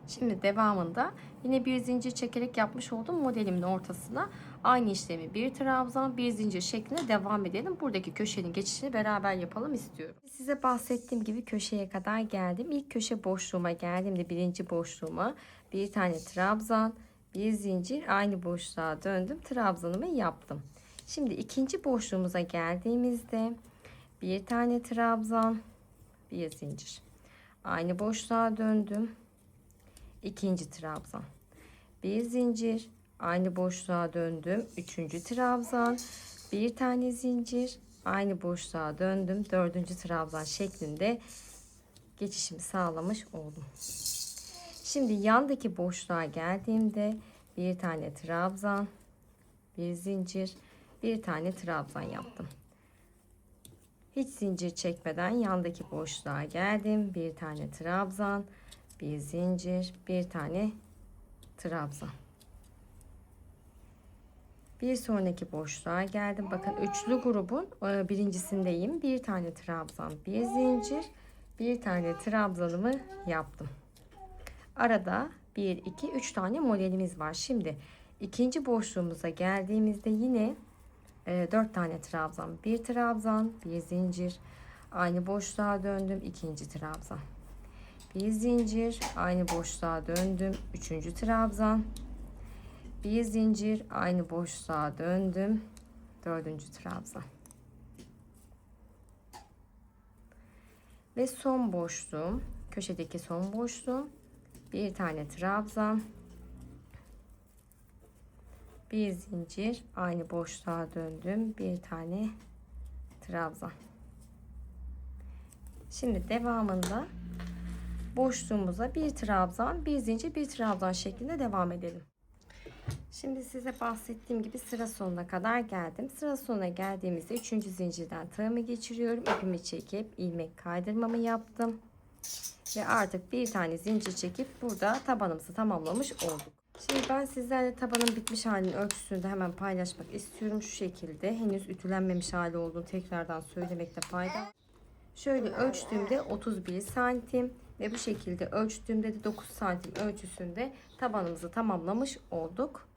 Şimdi devamında yine bir zincir çekerek yapmış olduğum modelimin ortasına aynı işlemi bir trabzan, bir zincir şeklinde devam edelim. Buradaki köşenin geçişini beraber yapalım istiyorum. Size bahsettiğim gibi köşeye kadar geldim. İlk köşe boşluğuma geldiğimde birinci boşluğuma bir tane trabzan, bir zincir, aynı boşluğa döndüm. Trabzanımı yaptım. Şimdi ikinci boşluğumuza geldiğimizde bir tane trabzan, bir zincir, aynı boşluğa döndüm. İkinci trabzan, bir zincir, aynı boşluğa döndüm. Üçüncü trabzan, bir tane zincir, aynı boşluğa döndüm. Dördüncü trabzan şeklinde geçişimi sağlamış oldum. Şimdi yandaki boşluğa geldiğimde bir tane trabzan, bir zincir, bir tane trabzan yaptım. Hiç zincir çekmeden yandaki boşluğa geldim. Bir tane trabzan, bir zincir, bir tane trabzan. Bir sonraki boşluğa geldim. Bakın üçlü grubun birincisindeyim. Bir tane trabzan, bir zincir, bir tane trabzanımı yaptım. Arada 1, 2, 3 tane modelimiz var. Şimdi ikinci boşluğumuza geldiğimizde yine 4 tane trabzan, bir trabzan, bir zincir, aynı boşluğa döndüm. İkinci trabzan, bir zincir, aynı boşluğa döndüm. Üçüncü trabzan, bir zincir, aynı boşluğa döndüm. Dördüncü trabzan. Ve son boşluğum, köşedeki son boşluğum, bir tane trabzan, bir zincir, aynı boşluğa döndüm. Bir tane trabzan. Şimdi devamında boşluğumuza bir trabzan, bir zincir, bir trabzan şeklinde devam edelim. Şimdi size bahsettiğim gibi sıra sonuna kadar geldim. Sıra sonuna geldiğimizde 3. zincirden tığımı geçiriyorum. İpimi çekip ilmek kaydırmamı yaptım. Ve artık bir tane zincir çekip burada tabanımızı tamamlamış olduk. Şimdi ben sizlerle tabanın bitmiş halinin ölçüsünü de hemen paylaşmak istiyorum. Şu şekilde henüz ütülenmemiş hali olduğunu tekrardan söylemekte fayda var. Şöyle ölçtüğümde 31 santim ve bu şekilde ölçtüğümde de 9 santim ölçüsünde tabanımızı tamamlamış olduk.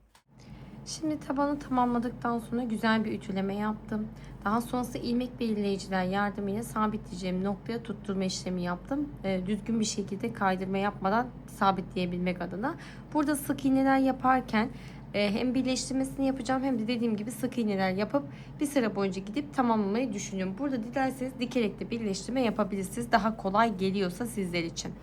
Şimdi tabanı tamamladıktan sonra güzel bir ütüleme yaptım. Daha sonrasında ilmek belirleyiciler yardımıyla sabitleyeceğim noktaya tutturma işlemi yaptım. Düzgün bir şekilde kaydırma yapmadan sabitleyebilmek adına. Burada sık iğneler yaparken hem birleştirmesini yapacağım hem de dediğim gibi sık iğneler yapıp bir sıra boyunca gidip tamamlamayı düşünüyorum. Burada dilerseniz dikerek de birleştirme yapabilirsiniz. Daha kolay geliyorsa sizler için.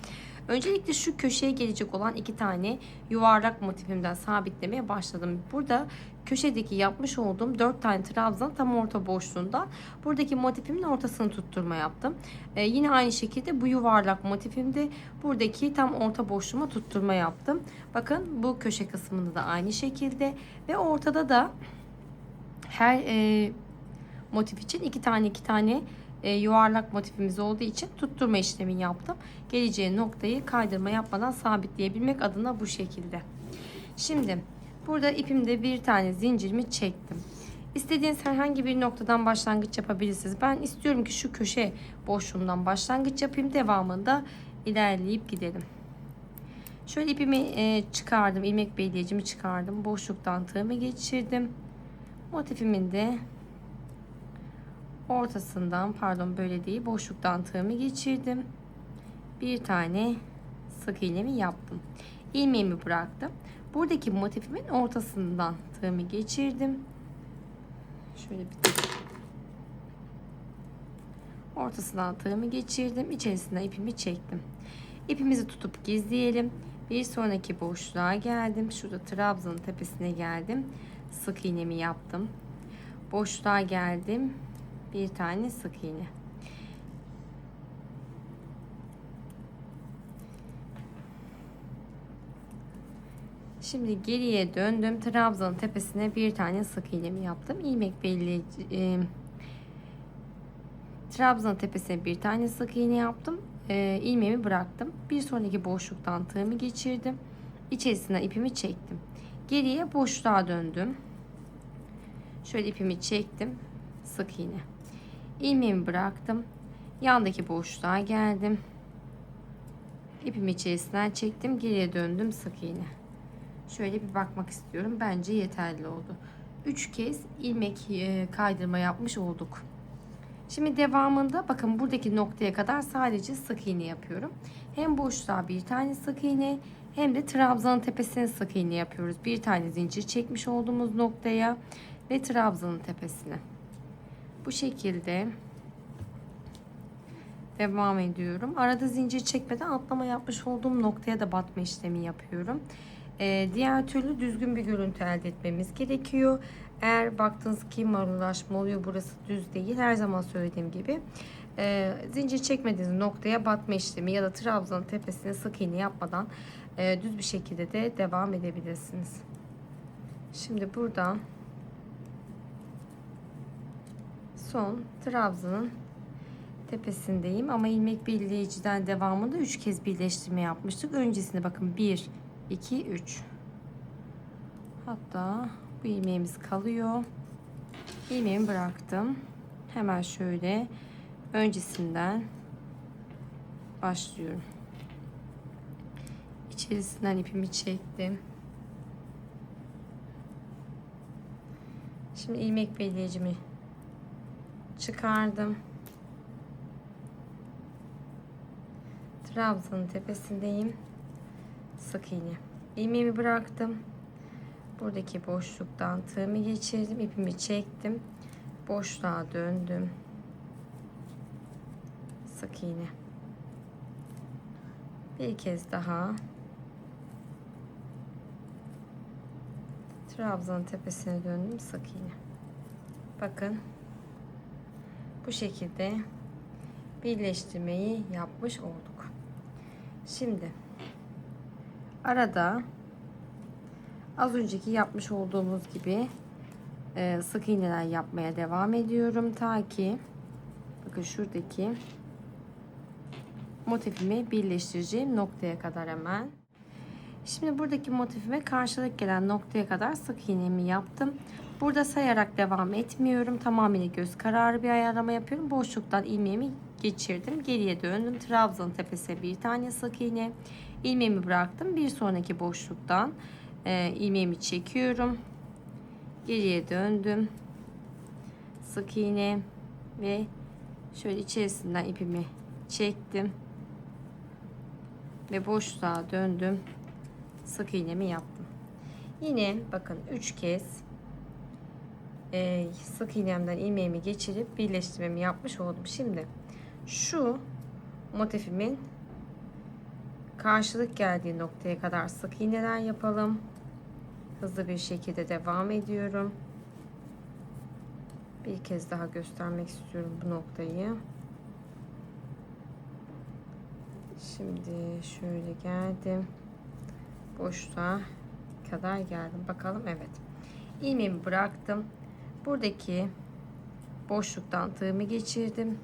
Öncelikle şu köşeye gelecek olan 2 tane yuvarlak motifimden sabitlemeye başladım. Burada köşedeki yapmış olduğum 4 tane trabzan tam orta boşluğunda buradaki motifimin ortasını tutturma yaptım. Yine aynı şekilde bu yuvarlak motifimde buradaki tam orta boşluğuma tutturma yaptım. Bakın bu köşe kısmında da aynı şekilde ve ortada da her motif için 2 tane yuvarlak motifimiz olduğu için tutturma işlemi yaptım. Geleceği noktayı kaydırma yapmadan sabitleyebilmek adına bu şekilde. Şimdi burada ipimde bir tane zincirimi çektim. İstediğiniz herhangi bir noktadan başlangıç yapabilirsiniz. Ben istiyorum ki şu köşe boşluğundan başlangıç yapayım. Devamında ilerleyip gidelim. Şöyle ipimi çıkardım. İlmek belirleyicimi çıkardım. Boşluktan tığımı geçirdim. Motifimin de ortasından, pardon böyle değil, boşluktan tığımı geçirdim. Bir tane sık iğnemi yaptım. İlmeğimi bıraktım. Buradaki motifimin ortasından tığımı geçirdim. Şöyle bir ortasından tığımı geçirdim. İçerisinden ipimi çektim. İpimizi tutup gizleyelim. Bir sonraki boşluğa geldim. Şurada trabzanın tepesine geldim. Sık iğnemi yaptım. Boşluğa geldim. Bir tane sık iğne. Şimdi geriye döndüm. Trabzanın tepesine bir tane sık iğnemi yaptım. İlmek belirleyici trabzanın tepesine bir tane sık iğne yaptım. İlmeğimi bıraktım. Bir sonraki boşluktan tığımı geçirdim. İçerisinden ipimi çektim. Geriye boşluğa döndüm. Şöyle ipimi çektim. Sık iğne. İlmeğimi bıraktım. Yandaki boşluğa geldim. İpimi içerisinden çektim. Geriye döndüm. Sık iğne. Şöyle bir bakmak istiyorum. Bence yeterli oldu. 3 kez ilmek kaydırma yapmış olduk. Şimdi devamında bakın buradaki noktaya kadar sadece sık iğne yapıyorum. Hem boşluğa bir tane sık iğne hem de trabzanın tepesine sık iğne yapıyoruz. Bir tane zincir çekmiş olduğumuz noktaya ve trabzanın tepesine. Bu şekilde devam ediyorum. Arada zincir çekmeden atlama yapmış olduğum noktaya da batma işlemi yapıyorum. Diğer türlü düzgün bir görüntü elde etmemiz gerekiyor. Eğer baktınız ki marullaşma oluyor, burası düz değil, her zaman söylediğim gibi zincir çekmediğiniz noktaya batma işlemi ya da trabzanın tepesine sık iğne yapmadan düz bir şekilde de devam edebilirsiniz. Şimdi burada son trabzanın tepesindeyim ama ilmek birleyiciden devamında 3 kez birleştirme yapmıştık. Öncesinde bakın 1 2 3, hatta bu ilmeğimiz kalıyor. İlmeğimi bıraktım. Hemen şöyle öncesinden başlıyorum. İçerisinden ipimi çektim. Şimdi ilmek belirleyicimi çıkardım. Trabzanın tepesindeyim. Sık iğne. İlmeğimi bıraktım. Buradaki boşluktan tığımı geçirdim. İpimi çektim. Boşluğa döndüm. Sık iğne. Bir kez daha. Trabzanın tepesine döndüm. Sık iğne. Bakın. Bu şekilde birleştirmeyi yapmış olduk. Şimdi arada az önceki yapmış olduğumuz gibi sık iğneler yapmaya devam ediyorum ta ki bakın şuradaki motifimi birleştireceğim noktaya kadar hemen. Şimdi buradaki motifime karşılık gelen noktaya kadar sık iğnemi yaptım. Burada sayarak devam etmiyorum. Tamamıyla göz kararı bir ayarlama yapıyorum. Boşluktan ilmeğimi geçirdim. Geriye döndüm. Trabzanın tepesine bir tane sık iğne. İlmeğimi bıraktım. Bir sonraki boşluktan ilmeğimi çekiyorum. Geriye döndüm. Sık iğne ve şöyle içerisinden ipimi çektim. Ve boşluğa döndüm. Sık iğnemi yaptım. Yine bakın 3 kez sık iğnemden ilmeğimi geçirip birleştirmemi yapmış oldum. Şimdi şu motifimin karşılık geldiği noktaya kadar sık iğneler yapalım. Hızlı bir şekilde devam ediyorum. Bir kez daha göstermek istiyorum bu noktayı. Şimdi şöyle geldim. Boşluğa kadar geldim. Bakalım, evet. İlmeğimi bıraktım. Buradaki boşluktan tığımı geçirdim.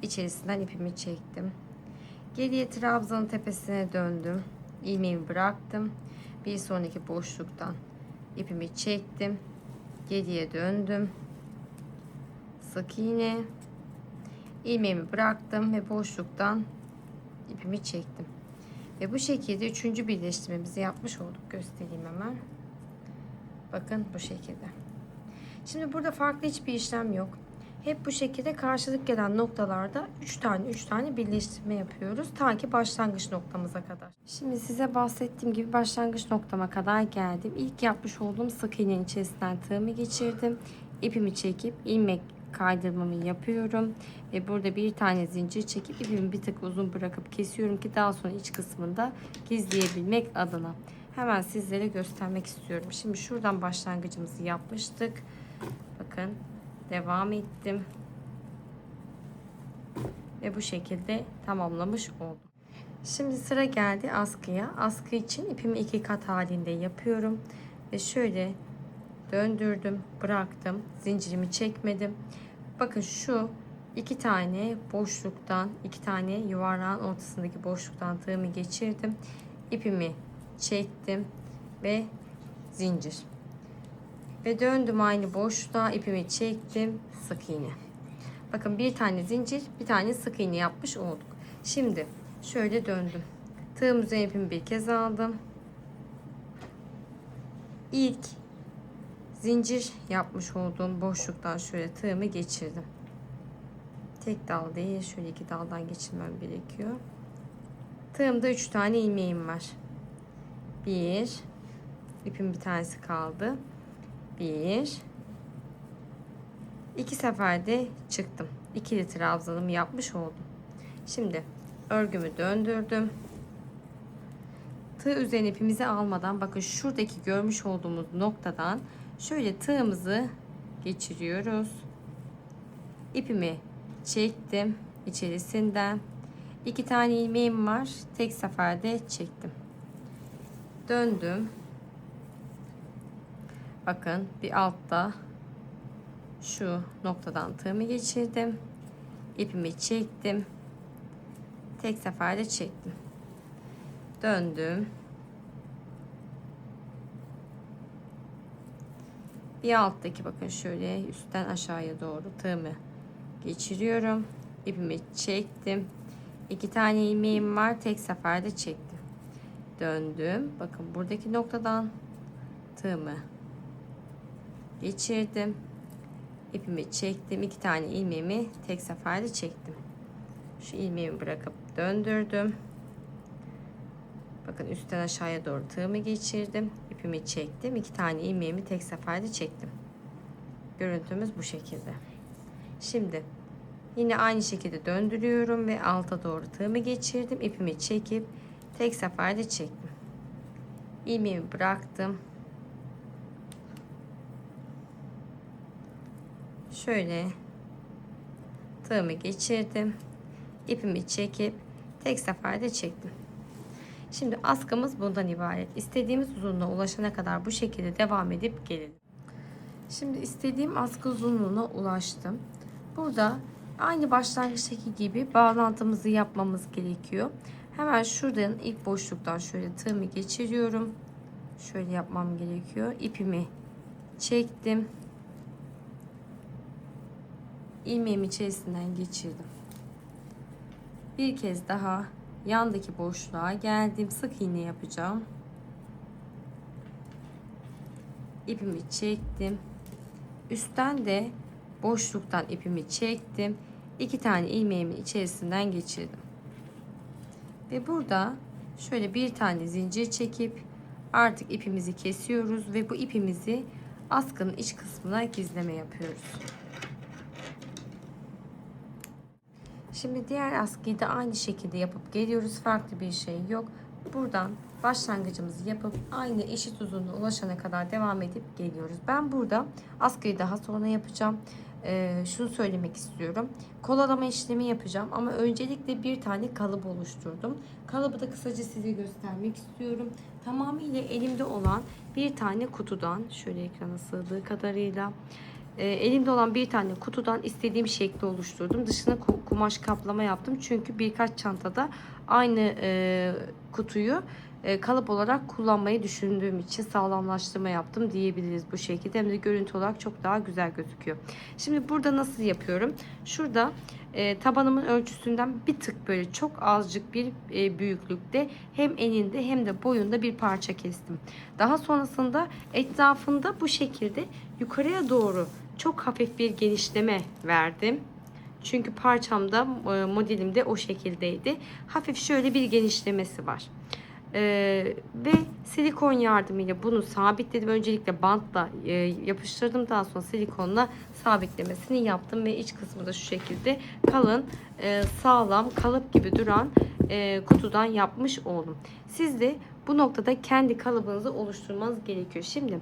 İçerisinden ipimi çektim. Geriye trabzanın tepesine döndüm. İlmeğimi bıraktım. Bir sonraki boşluktan ipimi çektim. Geriye döndüm. Sık iğne. İlmeğimi bıraktım ve boşluktan ipimi çektim. Ve bu şekilde üçüncü birleştirmemizi yapmış olduk. Göstereyim hemen. Bakın bu şekilde. Şimdi burada farklı hiçbir işlem yok. Hep bu şekilde karşılık gelen noktalarda 3 tane birleştirme yapıyoruz. Ta ki başlangıç noktamıza kadar. Şimdi size bahsettiğim gibi başlangıç noktama kadar geldim. İlk yapmış olduğum sık iğnenin içerisinden tığımı geçirdim. İpimi çekip ilmek kaydırmamı yapıyorum. Ve burada bir tane zincir çekip ipimi bir tık uzun bırakıp kesiyorum ki daha sonra iç kısmında gizleyebilmek adına. Hemen sizlere göstermek istiyorum. Şimdi şuradan başlangıcımızı yapmıştık. Bakın. Devam ettim. Ve bu şekilde tamamlamış oldum. Şimdi sıra geldi askıya. Askı için ipimi 2 kat halinde yapıyorum. Ve şöyle döndürdüm, bıraktım. Zincirimi çekmedim. Bakın şu 2 tane boşluktan, 2 tane yuvarlağın ortasındaki boşluktan tığımı geçirdim. İpimi çektim ve zincir. Ve döndüm aynı boşluğa, ipimi çektim, sık iğne. Bakın bir tane zincir, bir tane sık iğne yapmış olduk. Şimdi şöyle döndüm. Tığım üzerine ipimi bir kez aldım. İlk zincir yapmış olduğum boşluktan şöyle tığımı geçirdim. Tek dal değil, şöyle 2 daldan geçirmem gerekiyor. Tığımda 3 tane ilmeğim var. Bir, ipim bir tanesi kaldı. Bir, iki seferde çıktım. İkili trabzanımı yapmış oldum. Şimdi örgümü döndürdüm. Tığ üzerine ipimizi almadan bakın şuradaki görmüş olduğumuz noktadan şöyle tığımızı geçiriyoruz. İpimi çektim içerisinden. 2 tane ilmeğim var. Tek seferde çektim. Döndüm. Bakın bir altta şu noktadan tığımı geçirdim. İpimi çektim. Tek seferde çektim. Döndüm. Bir alttaki bakın şöyle üstten aşağıya doğru tığımı geçiriyorum. İpimi çektim. 2 tane ilmeğim var. Tek seferde çektim. Döndüm. Bakın buradaki noktadan tığımı geçirdim. İpimi çektim. 2 tane ilmeğimi tek seferde çektim. Şu ilmeğimi bırakıp döndürdüm. Bakın üstten aşağıya doğru tığımı geçirdim. İpimi çektim. 2 tane ilmeğimi tek seferde çektim. Görüntümüz bu şekilde. Şimdi yine aynı şekilde döndürüyorum ve alta doğru tığımı geçirdim. İpimi çekip tek seferde çektim. İlmeğimi bıraktım. Şöyle tığımı geçirdim. İpimi çekip tek seferde çektim. Şimdi askımız bundan ibaret. İstediğimiz uzunluğa ulaşana kadar bu şekilde devam edip gelelim. Şimdi istediğim askı uzunluğuna ulaştım. Burada aynı başlangıçtaki gibi bağlantımızı yapmamız gerekiyor. Hemen şuradan ilk boşluktan şöyle tığımı geçiriyorum. Şöyle yapmam gerekiyor. İpimi çektim. İlmeğimi içerisinden geçirdim. Bir kez daha yandaki boşluğa geldim. Sık iğne yapacağım. İpimi çektim. Üstten de boşluktan ipimi çektim. 2 tane ilmeğimin içerisinden geçirdim. Ve burada şöyle bir tane zincir çekip artık ipimizi kesiyoruz ve bu ipimizi askının iç kısmına gizleme yapıyoruz. Şimdi diğer askıyı da aynı şekilde yapıp geliyoruz. Farklı bir şey yok. buradan başlangıcımızı yapıp aynı eşit uzunluğa ulaşana kadar devam edip geliyoruz. Ben burada askıyı daha sonra yapacağım. Şunu söylemek istiyorum. Kolalama işlemi yapacağım ama öncelikle bir tane kalıp oluşturdum. Kalıbı da kısaca size göstermek istiyorum. Tamamıyla elimde olan bir tane kutudan, şöyle ekrana sığdığı kadarıyla, elimde olan bir tane kutudan istediğim şekli oluşturdum. Dışına kumaş kaplama yaptım. Çünkü birkaç çantada aynı kutuyu kalıp olarak kullanmayı düşündüğüm için sağlamlaştırma yaptım diyebiliriz bu şekilde. Hem de görüntü olarak çok daha güzel gözüküyor. Şimdi burada nasıl yapıyorum? Şurada tabanımın ölçüsünden bir tık, böyle çok azıcık bir büyüklükte hem eninde hem de boyunda bir parça kestim. Daha sonrasında etrafında bu şekilde yukarıya doğru çok hafif bir genişleme verdim. Çünkü parçamda, modelimde o şekildeydi. Hafif şöyle bir genişlemesi var. Ve silikon yardımıyla bunu sabitledim. Öncelikle bantla yapıştırdım. Daha sonra silikonla sabitlemesini yaptım. Ve iç kısmı da şu şekilde kalın, sağlam, kalıp gibi duran kutudan yapmış oldum. Siz de bu noktada kendi kalıbınızı oluşturmanız gerekiyor. Şimdi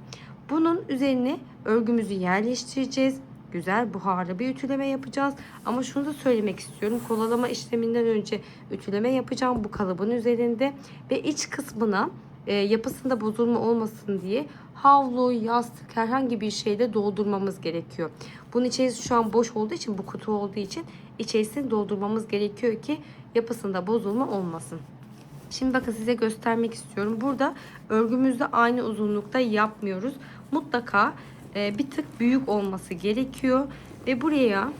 bunun üzerine örgümüzü yerleştireceğiz. Güzel buharlı bir ütüleme yapacağız. Ama şunu da söylemek istiyorum. Kolalama işleminden önce ütüleme yapacağım bu kalıbın üzerinde. Ve iç kısmına yapısında bozulma olmasın diye havlu, yastık, herhangi bir şeyle doldurmamız gerekiyor. Bunun içerisi şu an boş olduğu için, bu kutu olduğu için içerisini doldurmamız gerekiyor ki yapısında bozulma olmasın. Şimdi bakın, size göstermek istiyorum. Burada örgümüzde aynı uzunlukta yapmıyoruz. Mutlaka bir tık büyük olması gerekiyor. Ve buraya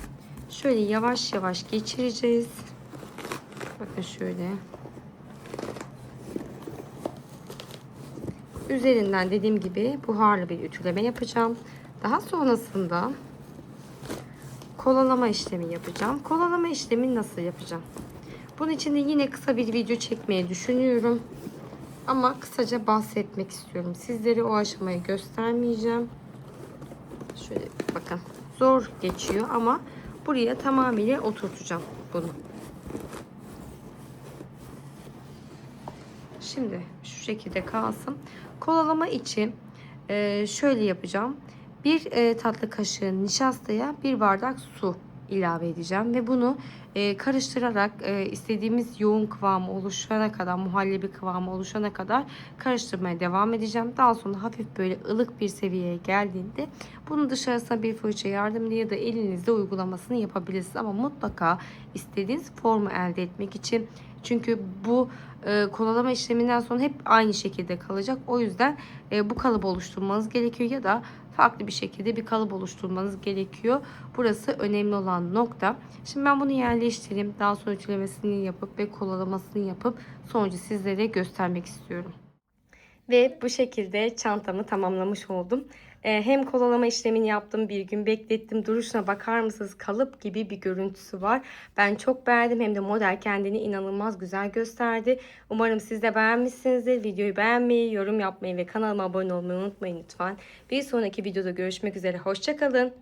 şöyle yavaş yavaş geçireceğiz. Bakın şöyle. Üzerinden dediğim gibi buharlı bir ütüleme yapacağım. Daha sonrasında kolalama işlemi yapacağım. Kolalama işlemini nasıl yapacağım? Bunun için de yine kısa bir video çekmeyi düşünüyorum. Ama kısaca bahsetmek istiyorum. Sizlere o aşamayı göstermeyeceğim. Şöyle bakın. Zor geçiyor ama buraya tamamıyla oturtacağım bunu. Şimdi şu şekilde kalsın. Kolalama için şöyle yapacağım. Bir tatlı kaşığı nişastaya bir bardak su ilave edeceğim ve bunu karıştırarak istediğimiz yoğun kıvamı oluşana kadar, muhallebi kıvamı oluşana kadar karıştırmaya devam edeceğim. Daha sonra hafif böyle ılık bir seviyeye geldiğinde bunu dışarısına bir fırça yardımıyla ya da elinizle uygulamasını yapabilirsiniz. Ama mutlaka istediğiniz formu elde etmek için, çünkü bu kolalama işleminden sonra hep aynı şekilde kalacak. O yüzden bu kalıbı oluşturmanız gerekiyor ya da farklı bir şekilde bir kalıp oluşturmanız gerekiyor. Burası önemli olan nokta. Şimdi ben bunu yerleştireyim. Daha sonra ütülemesini yapıp ve kolalamasını yapıp sonucu sizlere göstermek istiyorum. Ve bu şekilde çantamı tamamlamış oldum. Hem kolalama işlemini yaptım, bir gün beklettim. Duruşuna bakar mısınız? Kalıp gibi bir görüntüsü var. Ben çok beğendim. Hem de model kendini inanılmaz güzel gösterdi. Umarım siz de beğenmişsinizdir. Videoyu beğenmeyi, yorum yapmayı ve kanalıma abone olmayı unutmayın lütfen. Bir sonraki videoda görüşmek üzere. Hoşça kalın.